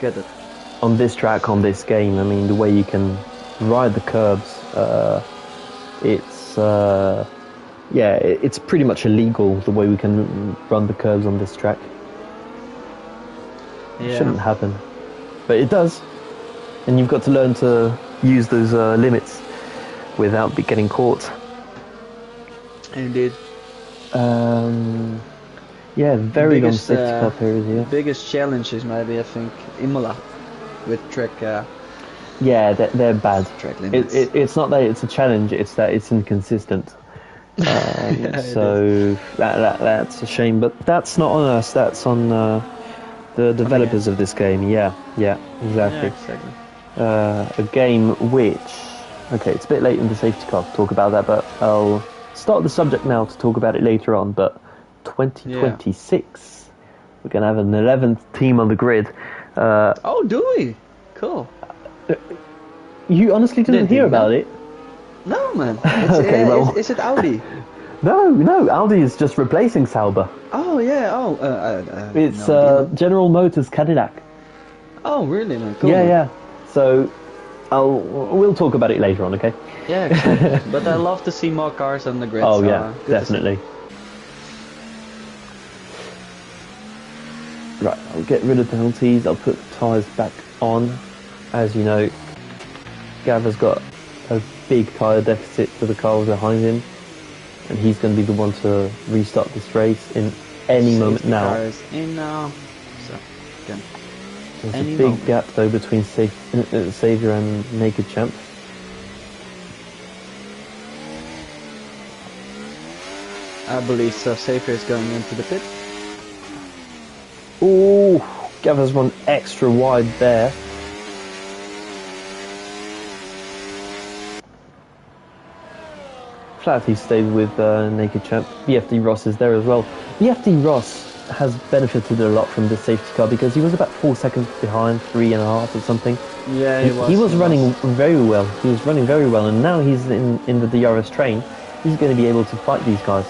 get it. On this track, on this game, I mean, the way you can ride the curbs, it's pretty much illegal the way we can run the curbs on this track. It shouldn't happen, but it does, and you've got to learn to use those limits without getting caught. Indeed. Very long safety car period here. The biggest challenge is maybe, I think, Imola with track. They're bad. Track limits. It's not that it's a challenge; it's that it's inconsistent. So that's a shame, but that's not on us. That's on the developers of this game. Yeah, exactly. A game which, it's a bit late in the safety car to talk about that, but I'll start the subject now to talk about it later on. But 2026, we're gonna have an 11th team on the grid. Do we? Cool. You honestly didn't hear about it? No, man. Is it Audi? No, Audi is just replacing Sauber. Oh yeah. Oh, It's no, General Motors Cadillac. oh really, man? Cool. Yeah. So we'll talk about it later on, okay? Yeah, exactly. But I love to see more cars on the grid. Oh so, yeah, good to see. definitely. Right, I'll get rid of penalties. I'll put the tyres back on. As you know, Gav has got a big tyre deficit to the cars behind him, and he's going to be the one to restart this race in any moment now. Car is in now. So, okay. There's Any a big moment. gap though between Saviour and Naked Champ. I believe so. Safer is going into the pit. Ooh, Gav has run extra wide there. Flaherty stayed with Naked Champ. BFD Ross is there as well. BFD Ross has benefited a lot from this safety car because he was about 4 seconds behind, 3.5 or something. Yeah, He was running very well. He was running very well, and now he's in the DRS train. He's going to be able to fight these guys.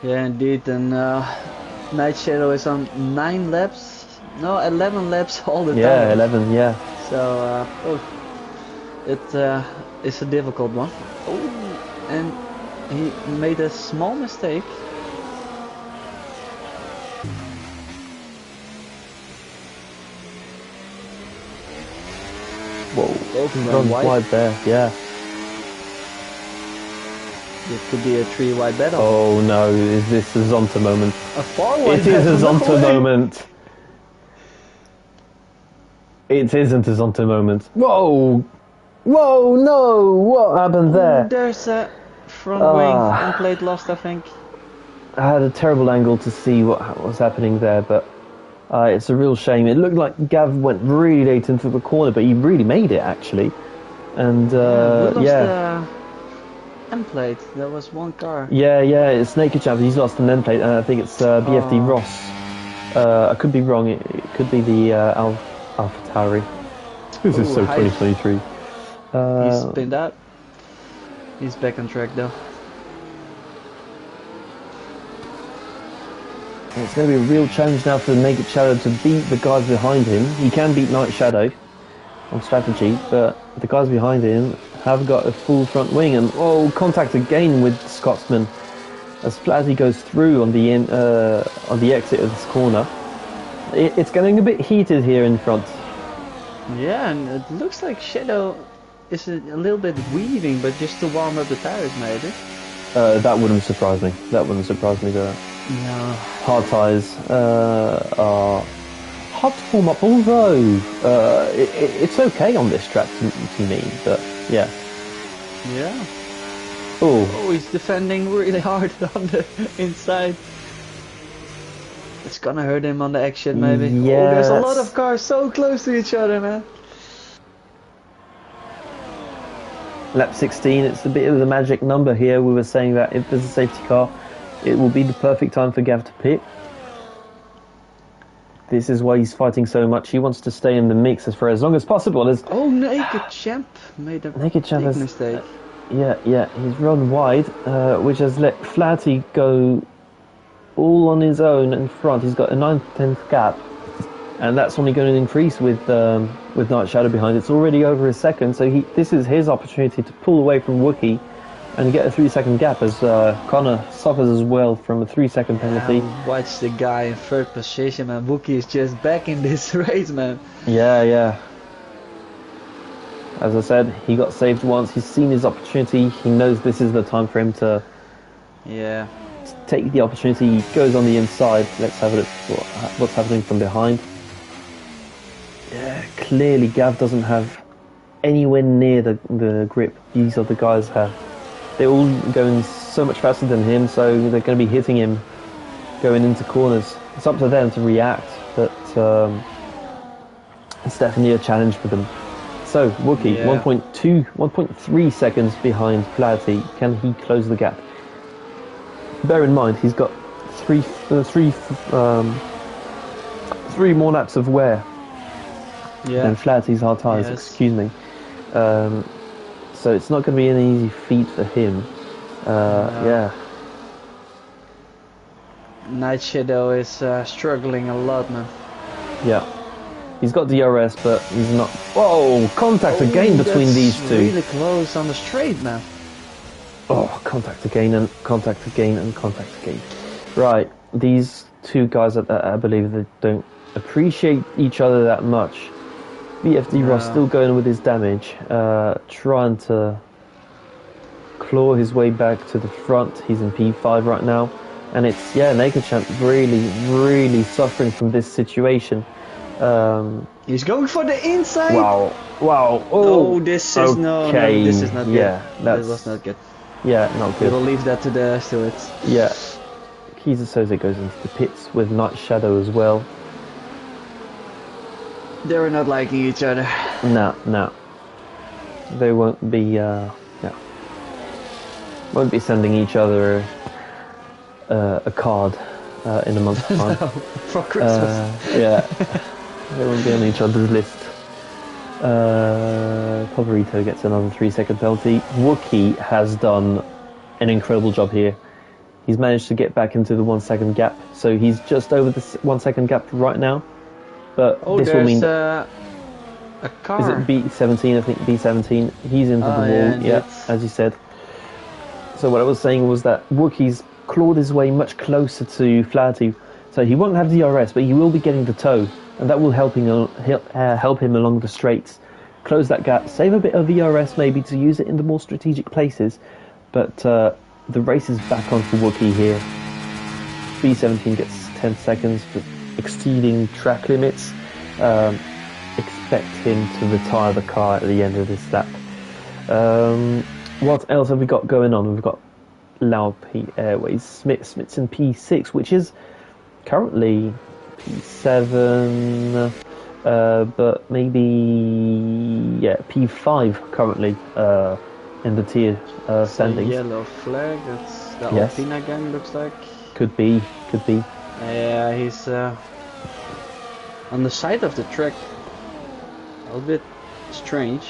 Yeah, indeed. And Night Shadow is on 9 laps. No, 11 laps all the time. Yeah, 11. Yeah. So it is a difficult one. Oh, and he made a small mistake. Whoa, Both he's run run wide. wide there. Yeah. It could be a 3-wide battle. Oh no, is this a Zonta moment? A 4-wide It is a battle. Zonta moment. It isn't a Zonta moment. Whoa! Whoa, no! What happened there? There's a front wing and plate lost, I think. I had a terrible angle to see what was happening there, but it's a real shame. It looked like Gav went really late into the corner, but he really made it actually. And We lost yeah. the end plate. There was one car. Yeah, it's Naked Champ. He's lost an end plate, and I think it's BFD Ross. I could be wrong. It could be the AlphaTauri. This is so 2023. He's spinned out. He's back on track though. It's going to be a real challenge now for Naked Shadow to beat the guys behind him. He can beat Night Shadow on strategy, but the guys behind him have got a full front wing, and contact again with Scotsman as Flatty goes through on the exit of this corner. It's getting a bit heated here in front. Yeah, and it looks like Shadow is a little bit weaving, but just to warm up the tires, maybe. That wouldn't surprise me. That wouldn't surprise me. The No. hard tyres are hard to warm up, although it's okay on this track to me. But yeah. Yeah. Oh, Oh, he's defending really hard on the inside. It's gonna hurt him on the exit, maybe. Yeah, Oh, there's a lot of cars so close to each other, man. lap 16. It's a bit of the magic number here. We were saying that if there's a safety car, it will be the perfect time for Gav to pit. This is why he's fighting so much. He wants to stay in the mix for as long as possible. Oh, Naked Champ made a Naked Champ big has- mistake. Yeah, he's run wide, which has let Flatty go all on his own in front. He's got a 9/10 gap, and that's only going to increase with Night Shadow behind. It's already over a second, so this is his opportunity to pull away from Wookie and get a 3-second gap, as Connor suffers as well from a 3-second penalty. Watch the guy in third position, man. Wookie is just back in this race, man. Yeah. As I said, he got saved once. He's seen his opportunity. He knows this is the time for him to Yeah. take the opportunity. He goes on the inside. Let's have a look at what's happening from behind. Yeah, clearly Gav doesn't have anywhere near the grip these other guys have. They're all going so much faster than him, so they're going to be hitting him going into corners. It's up to them to react, but it's definitely a challenge for them. So, Wookie, Yeah. 1.3 seconds behind Flaherty. Can he close the gap? Bear in mind, he's got three more laps of wear Yeah. than Flaherty's hard tyres, Yes. excuse me. So so it's not going to be an easy feat for him. Yeah. Night Shadow is struggling a lot, man. Yeah. He's got DRS, but he's not... Whoa! Contact again between these two. Really close on the straight, man. Oh, contact again and contact again and contact again. Right, these two guys, I believe, they don't appreciate each other that much. BFD Ross still going with his damage, trying to claw his way back to the front. He's in P5 right now, and it's Naked Champ really suffering from this situation. He's going for the inside. Wow! Oh, this is no, this is not good. Yeah, that was not good. Yeah, not good. We'll leave that to the stewards. Yeah. Kiza Soze goes into the pits with Night Shadow as well. They were not liking each other. No. They won't be, won't be sending each other a card in a month's time. No, for Christmas. Yeah. They won't be on each other's list. Poverito gets another 3-second penalty. Wookie has done an incredible job here. He's managed to get back into the 1 second gap, so he's just over the 1 second gap right now. But this will mean a car. Is it B17? I think B17. He's into the wall. Yeah, as you said. So what I was saying was that Wookie's clawed his way much closer to Flaherty, so he won't have DRS, but he will be getting the toe, and that will help him along the straights, close that gap, save a bit of DRS maybe to use it in the more strategic places. But the race is back on for Wookie here. B17 gets 10 seconds for exceeding track limits. Expect him to retire the car at the end of this lap. What else have we got going on? We've got Lau P Airways, Smith's in P6, which is currently P7, but maybe P5 currently in the tier standings. Yellow flag. That's the Alpine again. Looks like. Could be. Yeah, he's on the side of the track. A little bit strange.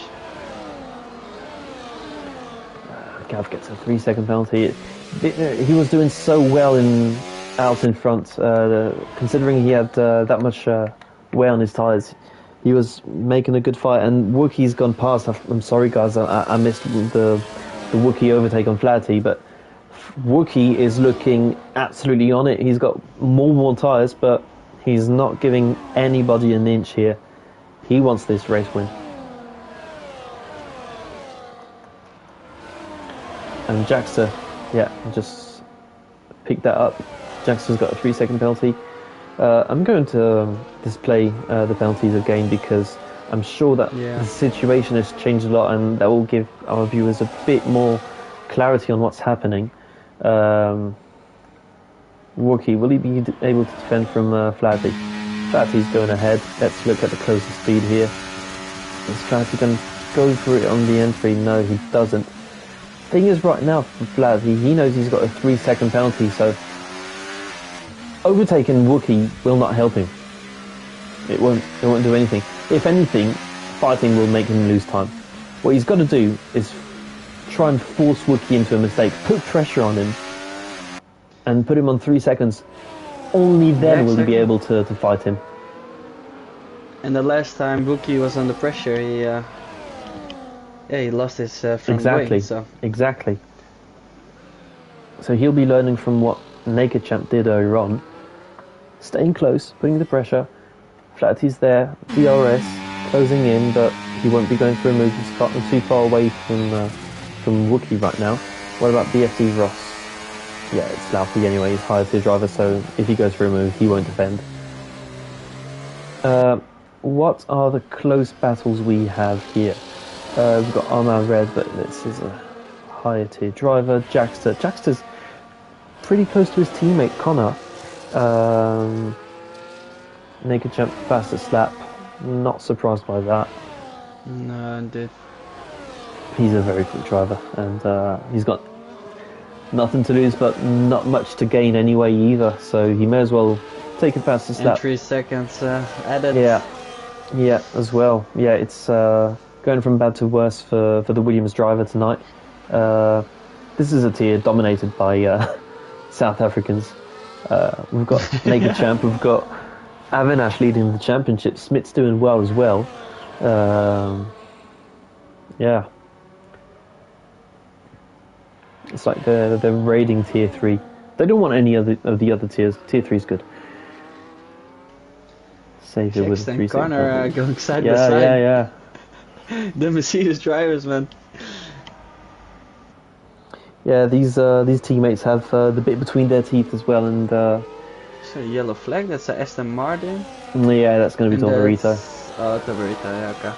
Gav gets a 3-second penalty. He was doing so well out in front, considering he had that much wear on his tyres. He was making a good fight, and Wookie's gone past. I'm sorry, guys, I missed the Wookie overtake on Flaherty, but Wookie is looking absolutely on it. He's got more tyres, but he's not giving anybody an inch here. He wants this race win. And Jackster, just picked that up. Jackster's got a 3-second penalty. I'm going to display the penalties again because I'm sure that the situation has changed a lot, and that will give our viewers a bit more clarity on what's happening. Wookie, will he be able to defend from Flaherty? Flaherty's going ahead. Let's look at the closest speed here. Is Flaherty going to go for it on the entry? No, he doesn't. Thing is, right now for Flaherty, he knows he's got a 3-second penalty, so overtaking Wookie will not help him. It won't do anything. If anything, fighting will make him lose time. What he's got to do is try and force Wookie into a mistake, put pressure on him, and put him on 3 seconds. Only then will he be able to fight him. And the last time Wookie was under pressure, he lost his front Exactly. wing, Exactly. So he'll be learning from what Naked Champ did earlier on. Staying close, putting the pressure. Flaherty's there, DRS, closing in, but he won't be going for a move. He's gotten too far away from Wookie right now. What about BFD Ross? Yeah, it's Laufey anyway, he's higher tier driver, so if he goes for a move, he won't defend. What are the close battles we have here? We've got Armand Red, but this is a higher tier driver. Jackster's pretty close to his teammate Connor. Naked Champ fastest lap. Not surprised by that. No, indeed. He's a very quick driver, and he's got nothing to lose, but not much to gain anyway either. So he may as well take a fastest lap. 3 seconds added. Yeah, as well. Yeah, it's going from bad to worse for the Williams driver tonight. This is a tier dominated by South Africans. We've got Naked Champ, we've got Avinash leading the championship. Smith's doing well as well. Yeah. It's like they're raiding tier 3. They don't want any of the other tiers. Tier 3 is good. Savior with a 3 corner going side by side. Yeah. The Mercedes drivers, man. Yeah, these teammates have the bit between their teeth as well, and it's a yellow flag. That's a Aston Martin. Yeah, that's going to be Torberito. Oh, Torberito, yeah, okay.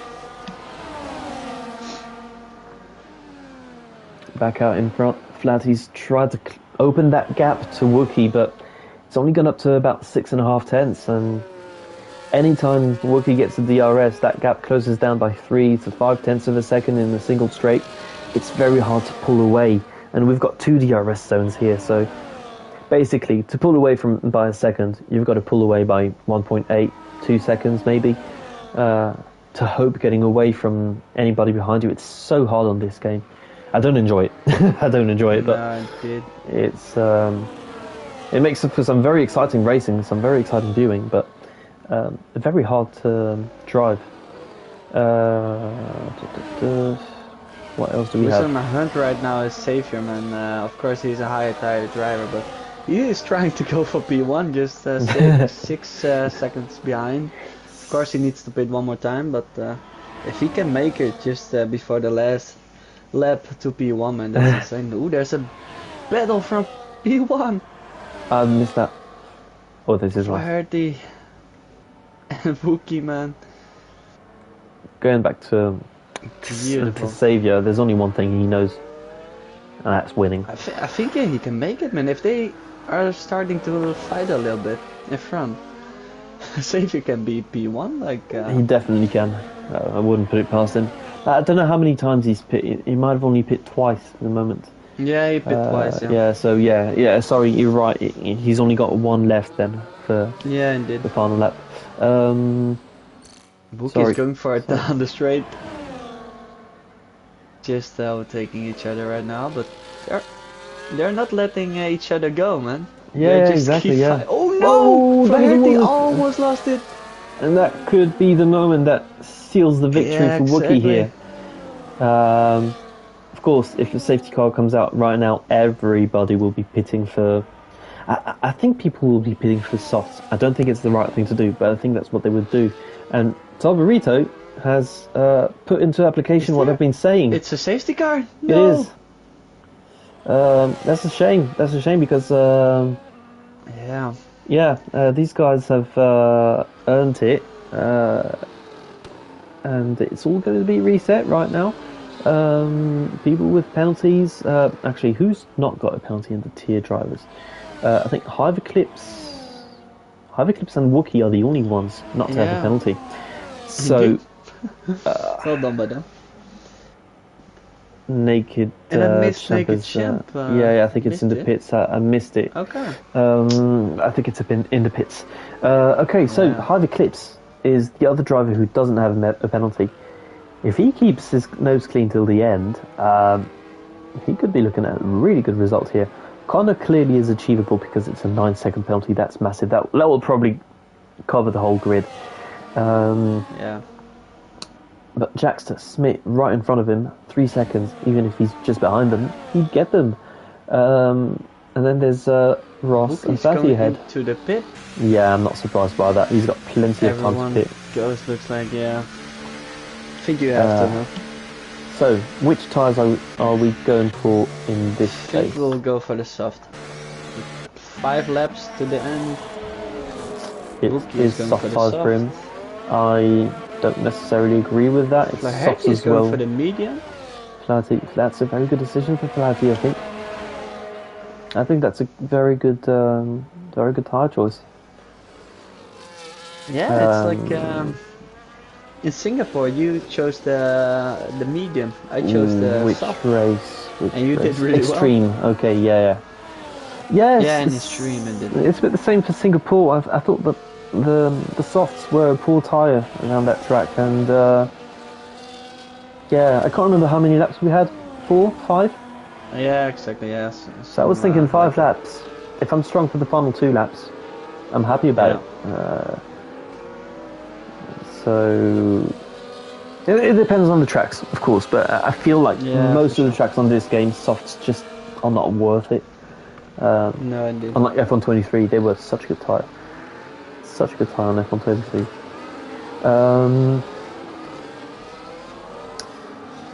Back out in front. Flatty's tried to open that gap to Wookie, but it's only gone up to about 6.5 tenths, and anytime Wookie gets a DRS, that gap closes down by 3 to 5 tenths of a second in a single straight. It's very hard to pull away, and we've got 2 DRS zones here, so basically, to pull away by a second, you've got to pull away by 1.8, 2 seconds maybe, to hope getting away from anybody behind you. It's so hard on this game. I don't enjoy it. I don't enjoy it, but it's it makes for some very exciting racing, some very exciting viewing, but very hard to drive. What else do we have? On the hunt right now is Savior, man. Of course, he's a higher tire driver, but he is trying to go for P1, just 6 seconds behind. Of course, he needs to pit one more time, but if he can make it just before the last lap to P1, man, that's insane. Ooh, there's a battle from P1. I missed that. Oh, this is right. Flaherty and Wookie, man. Going back to Savior, there's only one thing he knows, and that's winning. I think yeah, he can make it, man. If they are starting to fight a little bit in front, Savior can be P1. Like he definitely can. I wouldn't put it past him. I don't know how many times he's pit. He might have only pit twice at the moment. Yeah, he pit twice. Yeah. Yeah. So yeah. Sorry, you're right. He's only got 1 left then for indeed. the final lap. Bookie's going for it down the straight. Just overtaking each other right now, but they're not letting each other go, man. Yeah, exactly. Yeah. Oh no! Flaherty almost lost it. And that could be the moment that seals the victory for Wookie here. Of course, if the safety car comes out right now, everybody will be pitting for... I think people will be pitting for softs. I don't think it's the right thing to do, but I think that's what they would do. And Torberito has put into application what they've been saying. It's a safety car? No. It is. That's a shame. That's a shame because... these guys have earned it, and it's all going to be reset right now. People with penalties, actually, who's not got a penalty in the tier drivers? I think Hive Eclipse and Wookie are the only ones not to have a penalty. So, well done by them. Naked and I missed Champ Naked Champ. I think it's in the pits. I missed it. Okay. I think it's in the pits. Okay, so Hive Eclipse is the other driver who doesn't have a penalty. If he keeps his nose clean till the end, he could be looking at a really good result here. Connor clearly is achievable because it's a 9-second penalty. That's massive. That will probably cover the whole grid. But Jackster Smith right in front of him, 3 seconds. Even if he's just behind them, he'd get them. And then there's Ross and Fatty ahead. To the pit. Yeah, I'm not surprised by that. He's got plenty of time to pit. Goes, looks like, yeah. I think you have to. So, which tyres are we going for in this case? I think we'll go for the soft. 5 laps to the end. It is soft tyres for him. I don't necessarily agree with that. It's soft as well. Going for the medium. Flatty, that's a very good decision for Flatty, I think. I think that's a very good tyre choice. Yeah, it's like in Singapore you chose the medium. I chose the soft. And you did really Xtreme. well. Okay, yeah. Yeah, in Xtreme it did. It's a bit the same for Singapore. I thought that the softs were a poor tyre around that track, and Yeah, I can't remember how many laps we had. 4, 5? Yeah, exactly. Yes. So I was thinking 5 laps. If I'm strong for the final 2 laps, I'm happy about it. So it depends on the tracks, of course, but I feel like most of the tracks on this game, softs just are not worth it. No, indeed. Unlike F123, they were such a good tyre. Such a good tyre on F123.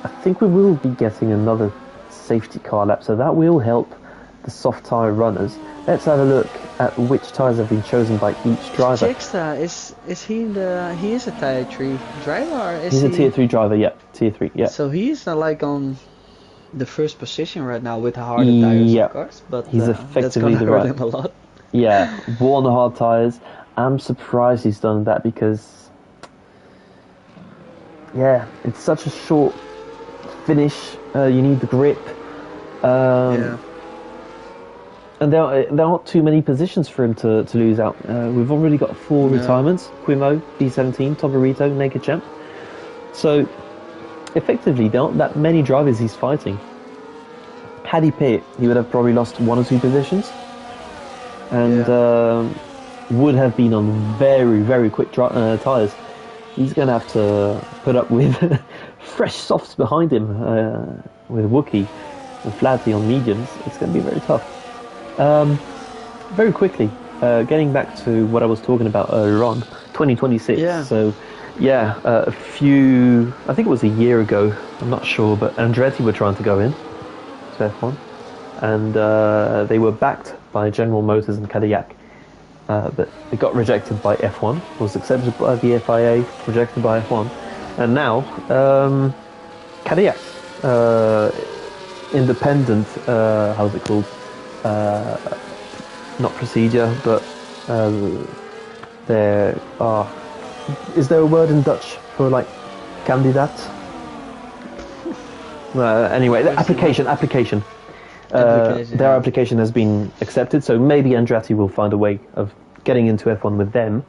I think we will be getting another safety car lap, so that will help the soft tyre runners. Let's have a look at which tyres have been chosen by each driver. Xtreme, is he is a tier 3 driver, or is He's a tier 3 driver, yeah. Tier 3, yeah. So he's like on the first position right now with the harder tires, of course, but he's effectively that's gonna hurt him a lot. Yeah, worn hard tyres. I'm surprised he's done that because, yeah, it's such a short finish. You need the grip. And there aren't too many positions for him to lose out. We've already got 4 retirements: Quimo, B17, Togarito, Naked Champ. So, effectively, there aren't that many drivers he's fighting. Had he pit, he would have probably lost 1 or 2 positions, and would have been on very, very quick tyres. He's going to have to put up with fresh softs behind him, with Wookie and Flatty on mediums. It's going to be very tough. Very quickly, getting back to what I was talking about earlier on, 2026. Yeah. So, I think it was a year ago, I'm not sure, but Andretti were trying to go in to F1, and they were backed by General Motors and Cadillac, but it got rejected by F1, was accepted by the FIA, rejected by F1, and now Cadillac, independent, how's it called? Not procedure, but there are. Is there a word in Dutch for like kandidaat? Anyway, the application. Their application has been accepted, so maybe Andretti will find a way of getting into F1 with them,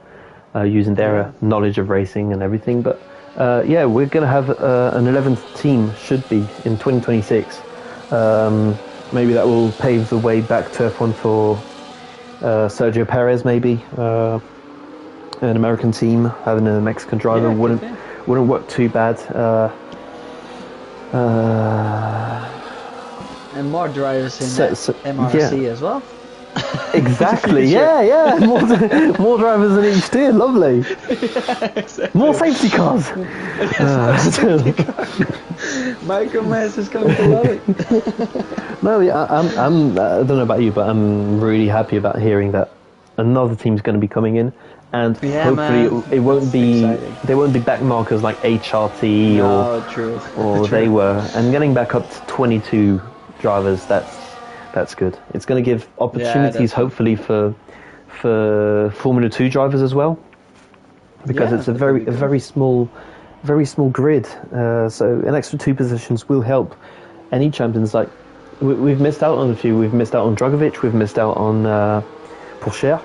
using their knowledge of racing and everything. But we're going to have an 11th team, should be, in 2026. Maybe that will pave the way back to F1 for Sergio Perez, maybe. An American team, having a Mexican driver wouldn't work too bad. And more drivers in MRC as well. Exactly, yeah. More drivers in each tier, lovely. Exactly. More safety cars. Michael Mess is going to love it. No, yeah, I don't know about you, but I'm really happy about hearing that another team's going to be coming in, and hopefully it won't be exciting. There won't be back markers like HRT or they were, and getting back up to 22 drivers. That's good. It's going to give opportunities, hopefully, for Formula 2 drivers as well, because it's a very small grid. So an extra 2 positions will help any champions. Like we've missed out on a few. We've missed out on Dragovic. We've missed out on Pourchaire.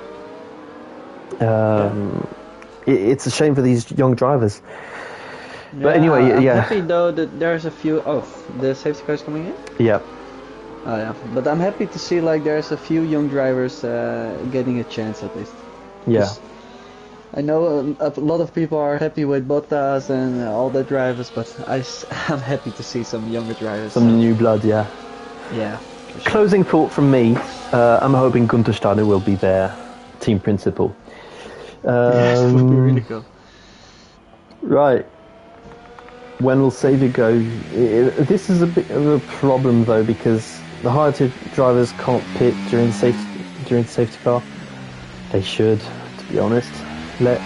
It's a shame for these young drivers. But anyway, I'm happy though that there's a few. Oh, the safety cars coming in. Yeah. Oh yeah, but I'm happy to see like there's a few young drivers getting a chance at least. Yeah. I know a lot of people are happy with Bottas and all the drivers, but I'm happy to see some younger drivers. Some new blood, yeah. Yeah. Sure. Closing thought from me, I'm hoping Gunther Steiner will be their team principal. Yes, it would be really cool. Right. When will Xavier go? This is a bit of a problem though, because the higher tier drivers can't pit during the safety car. They should, to be honest. Let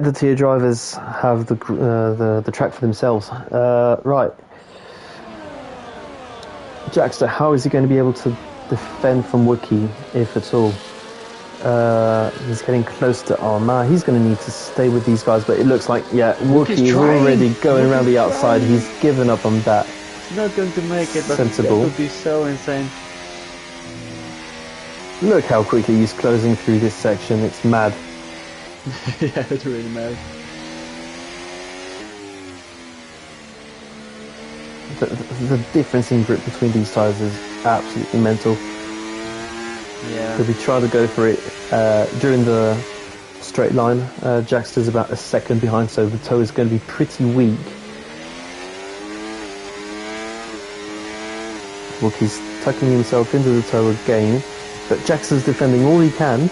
the tier drivers have the track for themselves. Right. Jackster, how is he going to be able to defend from Wookie, if at all? He's getting close to... Oh, man, he's going to need to stay with these guys, but it looks like, Wookie is already going around the outside. He's given up on that. He's not going to make it, but sensible. That would be so insane. Look how quickly he's closing through this section. It's mad. Yeah, it's really mad. the difference in grip between these tyres is absolutely mental. Yeah. If we try to go for it during the straight line, Jaxter's about a second behind, so the toe is going to be pretty weak. Wookie's tucking himself into the toe again, but Jaxter's defending all he can.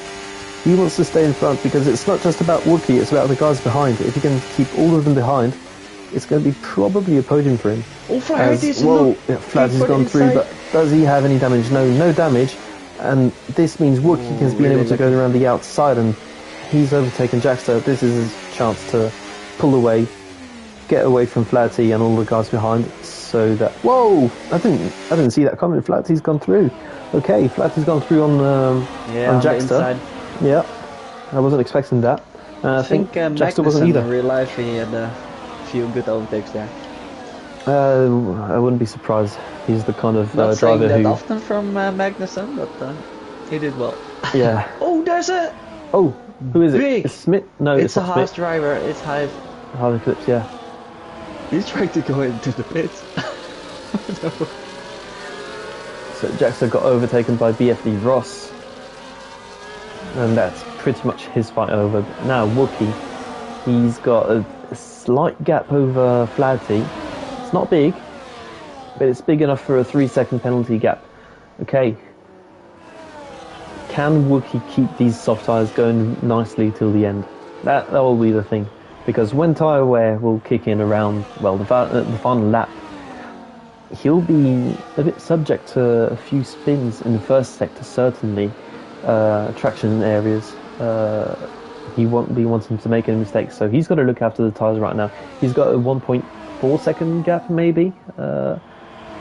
He wants to stay in front because it's not just about Wookie, it's about the guys behind. If he can keep all of them behind, it's going to be probably a podium for him. Oh, Flaherty's Flaherty's gone through, but does he have any damage? No damage. And this means Wookie has been able to go around the outside, and he's overtaken Jaxter. This is his chance to pull away, get away from Flaherty and all the guys behind, so that... Whoa! I didn't see that coming. Flaherty's gone through. Okay, Flaherty's gone through on Jaxter. Yeah, I wasn't expecting that. I think Jaxter wasn't either. In real life he had a few good overtakes there. I wouldn't be surprised. He's the kind of Not driver saying that who... often from Magnussen, but he did well. Yeah. Oh, there's a... Oh, who is it? Big. It's Smith? No, it's a not Haas Smith. driver. It's Hive. Harley Clips, yeah. He's trying to go into the pits. So Jaxter got overtaken by BFD Ross. And that's pretty much his fight over. Now Wookie, he's got a slight gap over Flaherty. It's not big, but it's big enough for a 3-second penalty gap. Okay. Can Wookie keep these soft tyres going nicely till the end? That will be the thing. Because when tyre wear will kick in around, well, the final lap, he'll be a bit subject to a few spins in the first sector, certainly. Traction areas. He won't be wanting to make any mistakes, so he's got to look after the tyres right now. He's got a 1.4 second gap, maybe. No,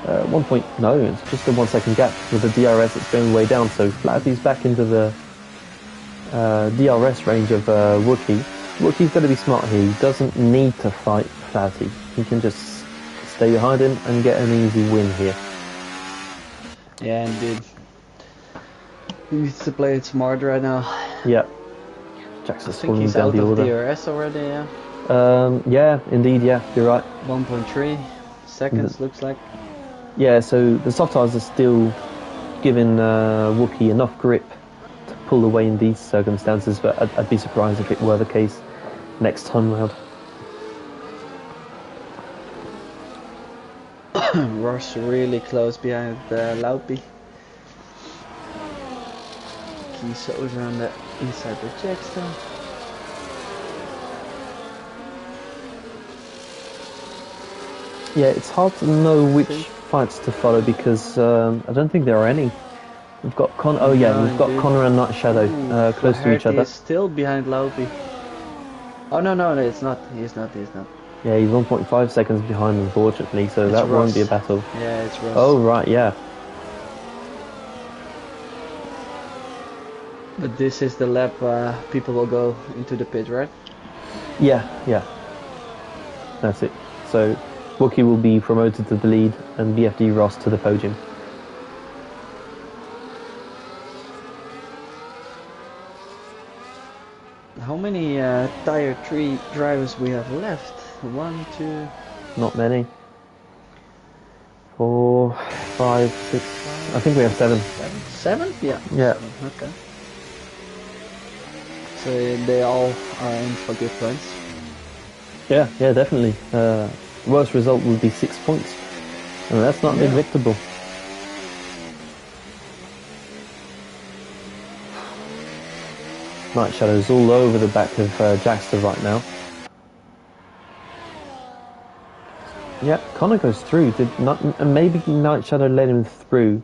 it's just a 1 second gap with the DRS that's going way down. So Flaherty's back into the DRS range of Wookie. Wookie's got to be smart here. He doesn't need to fight Flaherty. He can just stay behind him and get an easy win here. Yeah, indeed. He needs to play it smart right now. Yeah. Jackson's falling down the order. DRS already, yeah. Yeah, indeed, yeah, you're right. 1.3 seconds looks like. Yeah, so the soft tyres are still giving Wookie enough grip to pull away in these circumstances, but I'd be surprised if it were the case next time round. Ross really close behind Laupy. He's over on the inside the Jackson. Yeah, it's hard to know which fights to follow because I don't think there are any. We've got we've got Connor and Night Shadow close to each other. He's still behind Laupy. Oh no, it's not. He's not. Yeah, he's 1.5 seconds behind, unfortunately, so that won't be a battle. Yeah, it's Ross. Oh, right, yeah. But this is the lap people will go into the pit, right? Yeah. That's it. So Wookie will be promoted to the lead and BFD Ross to the podium. How many Tier 3 drivers we have left? 1, 2... Not many. 4, 5, 6... I think we have 7. 7? Yeah. Yeah. 7. Okay. So they all are in for good points. Yeah, definitely. Worst result would be 6 points. And that's not neglectable. Night Shadow's all over the back of Jaxter right now. Yeah, Connor goes through. Maybe Night Shadow let him through.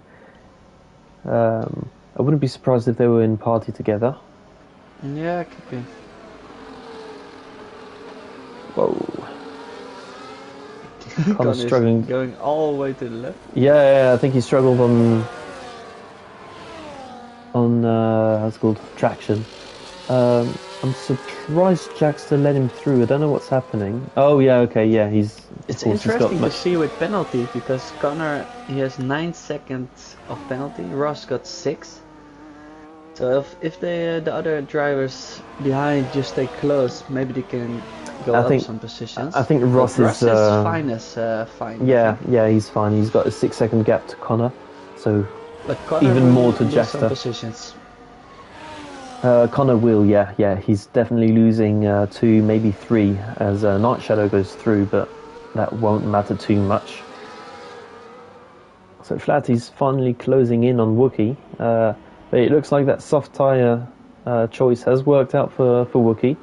I wouldn't be surprised if they were in party together. Yeah, it could be. Whoa. Connor's struggling. Going all the way to the left. Yeah, I think he struggled on how's it called, traction. I'm surprised Jaxter let him through. I don't know what's happening. Oh yeah, okay, yeah, It's interesting to see with penalties because Connor, he has 9 seconds of penalty. Ross got 6. So if the other drivers behind just stay close, maybe they can go I up think- some positions. I think Ross But is, fine as fine. Yeah, he's fine. He's got a 6-second gap to Connor, so But Connor even will more to lose some Jester. positions. Connor will, yeah. He's definitely losing 2, maybe 3 as Night Shadow goes through, but that won't matter too much. So Flatty's finally closing in on Wookie, but it looks like that soft tyre choice has worked out for Wookie.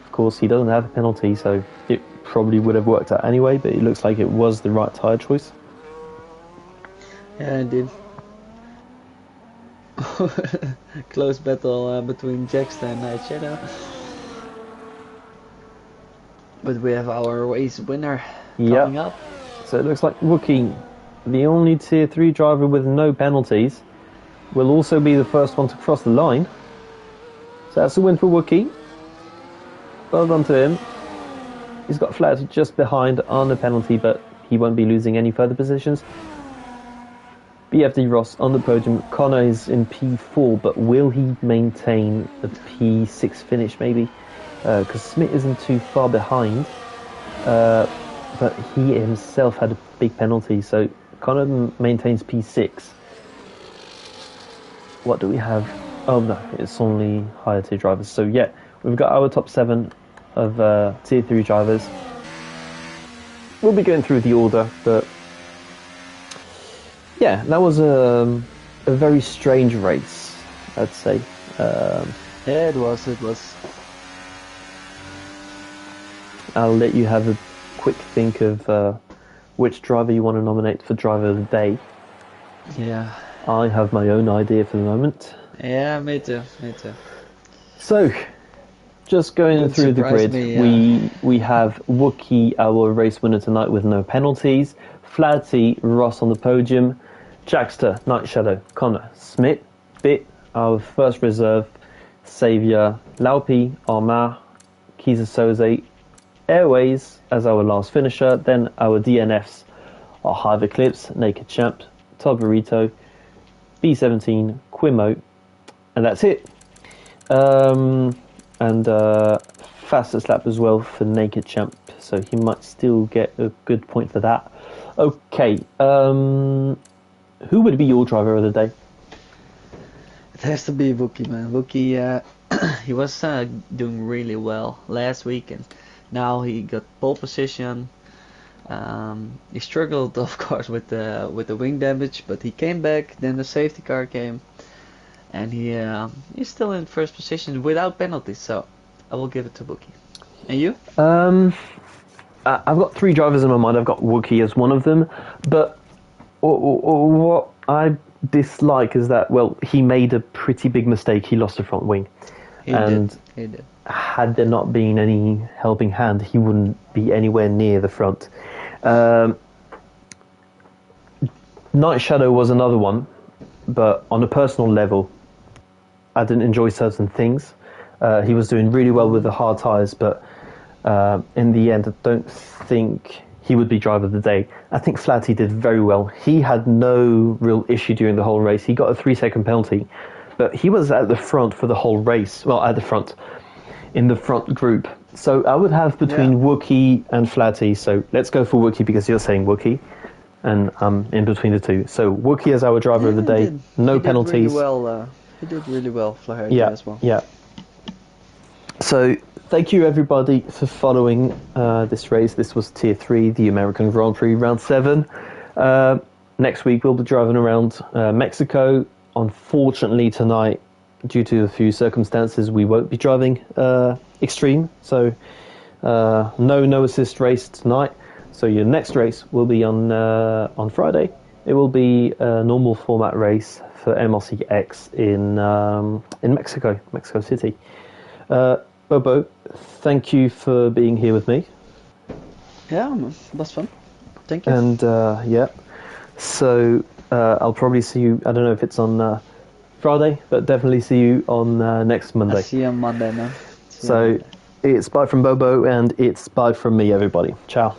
Of course, he doesn't have a penalty, so it probably would have worked out anyway, but it looks like it was the right tyre choice. Yeah, indeed. Close battle between Jackster and Night Shadow. But we have our race winner coming up. So it looks like Wookie, the only Tier 3 driver with no penalties, will also be the first one to cross the line. So that's a win for Wookie. Well done to him. He's got Flat just behind on the penalty, but he won't be losing any further positions. BFD Ross on the podium. Connor is in P4, but will he maintain a P6 finish maybe? Because Smith isn't too far behind. But he himself had a big penalty, so Connor maintains P6. What do we have? Oh no, it's only higher tier drivers. So yeah, we've got our top 7 of tier 3 drivers. We'll be going through the order, but yeah, that was a very strange race, I'd say. Yeah, it was. I'll let you have a quick think of which driver you want to nominate for driver of the day. Yeah. I have my own idea for the moment. Yeah, me too. So, just going Would through the surprise grid, me, we have Wookie, our race winner tonight with no penalties. Flatty, Ross on the podium. Jackster, Night Shadow, Connor, Smith, Bit, our first reserve, Saviour, Laupi, Armagh, Kisa Soze, Airways as our last finisher, then our DNFs are Hive Eclipse, Naked Champ, Togverito, B17, Quimo, and that's it. And fastest lap as well for Naked Champ, so he might still get a good point for that. Okay, who would be your driver of the day? It has to be Wookie, man. Wookie, he was doing really well last week, and now he got pole position. He struggled, of course, with the wing damage, but he came back. Then the safety car came, and he's still in first position without penalties. So I will give it to Wookie. And you? I've got 3 drivers in my mind. I've got Wookie as one of them, but what I dislike is that, well, he made a pretty big mistake. He lost the front wing. He did. Had there not been any helping hand, he wouldn't be anywhere near the front. Night Shadow was another one, but on a personal level, I didn't enjoy certain things. He was doing really well with the hard tyres, but in the end, I don't think he would be driver of the day. I think Flatty did very well. He had no real issue during the whole race. He got a 3-second penalty, but he was at the front for the whole race. Well, at the front, in the front group. So I would have between Wookie and Flatty. So let's go for Wookie because you're saying Wookie, and I'm in between the two. So Wookie is our driver of the day. No penalties. He did really well, Flaherty as well. Yeah. So thank you everybody for following this race. This was Tier 3, the American Grand Prix, Round 7. Next week we'll be driving around Mexico. Unfortunately tonight, due to a few circumstances, we won't be driving Xtreme. So no assist race tonight. So your next race will be on Friday. It will be a normal format race for MRC X in Mexico City. Bobo, thank you for being here with me. Yeah, that's fun. Thank you. And so I'll probably see you. I don't know if it's on Friday, but definitely see you on next Monday. I'll see you on Monday now. So it's bye from Bobo, and it's bye from me, everybody. Ciao.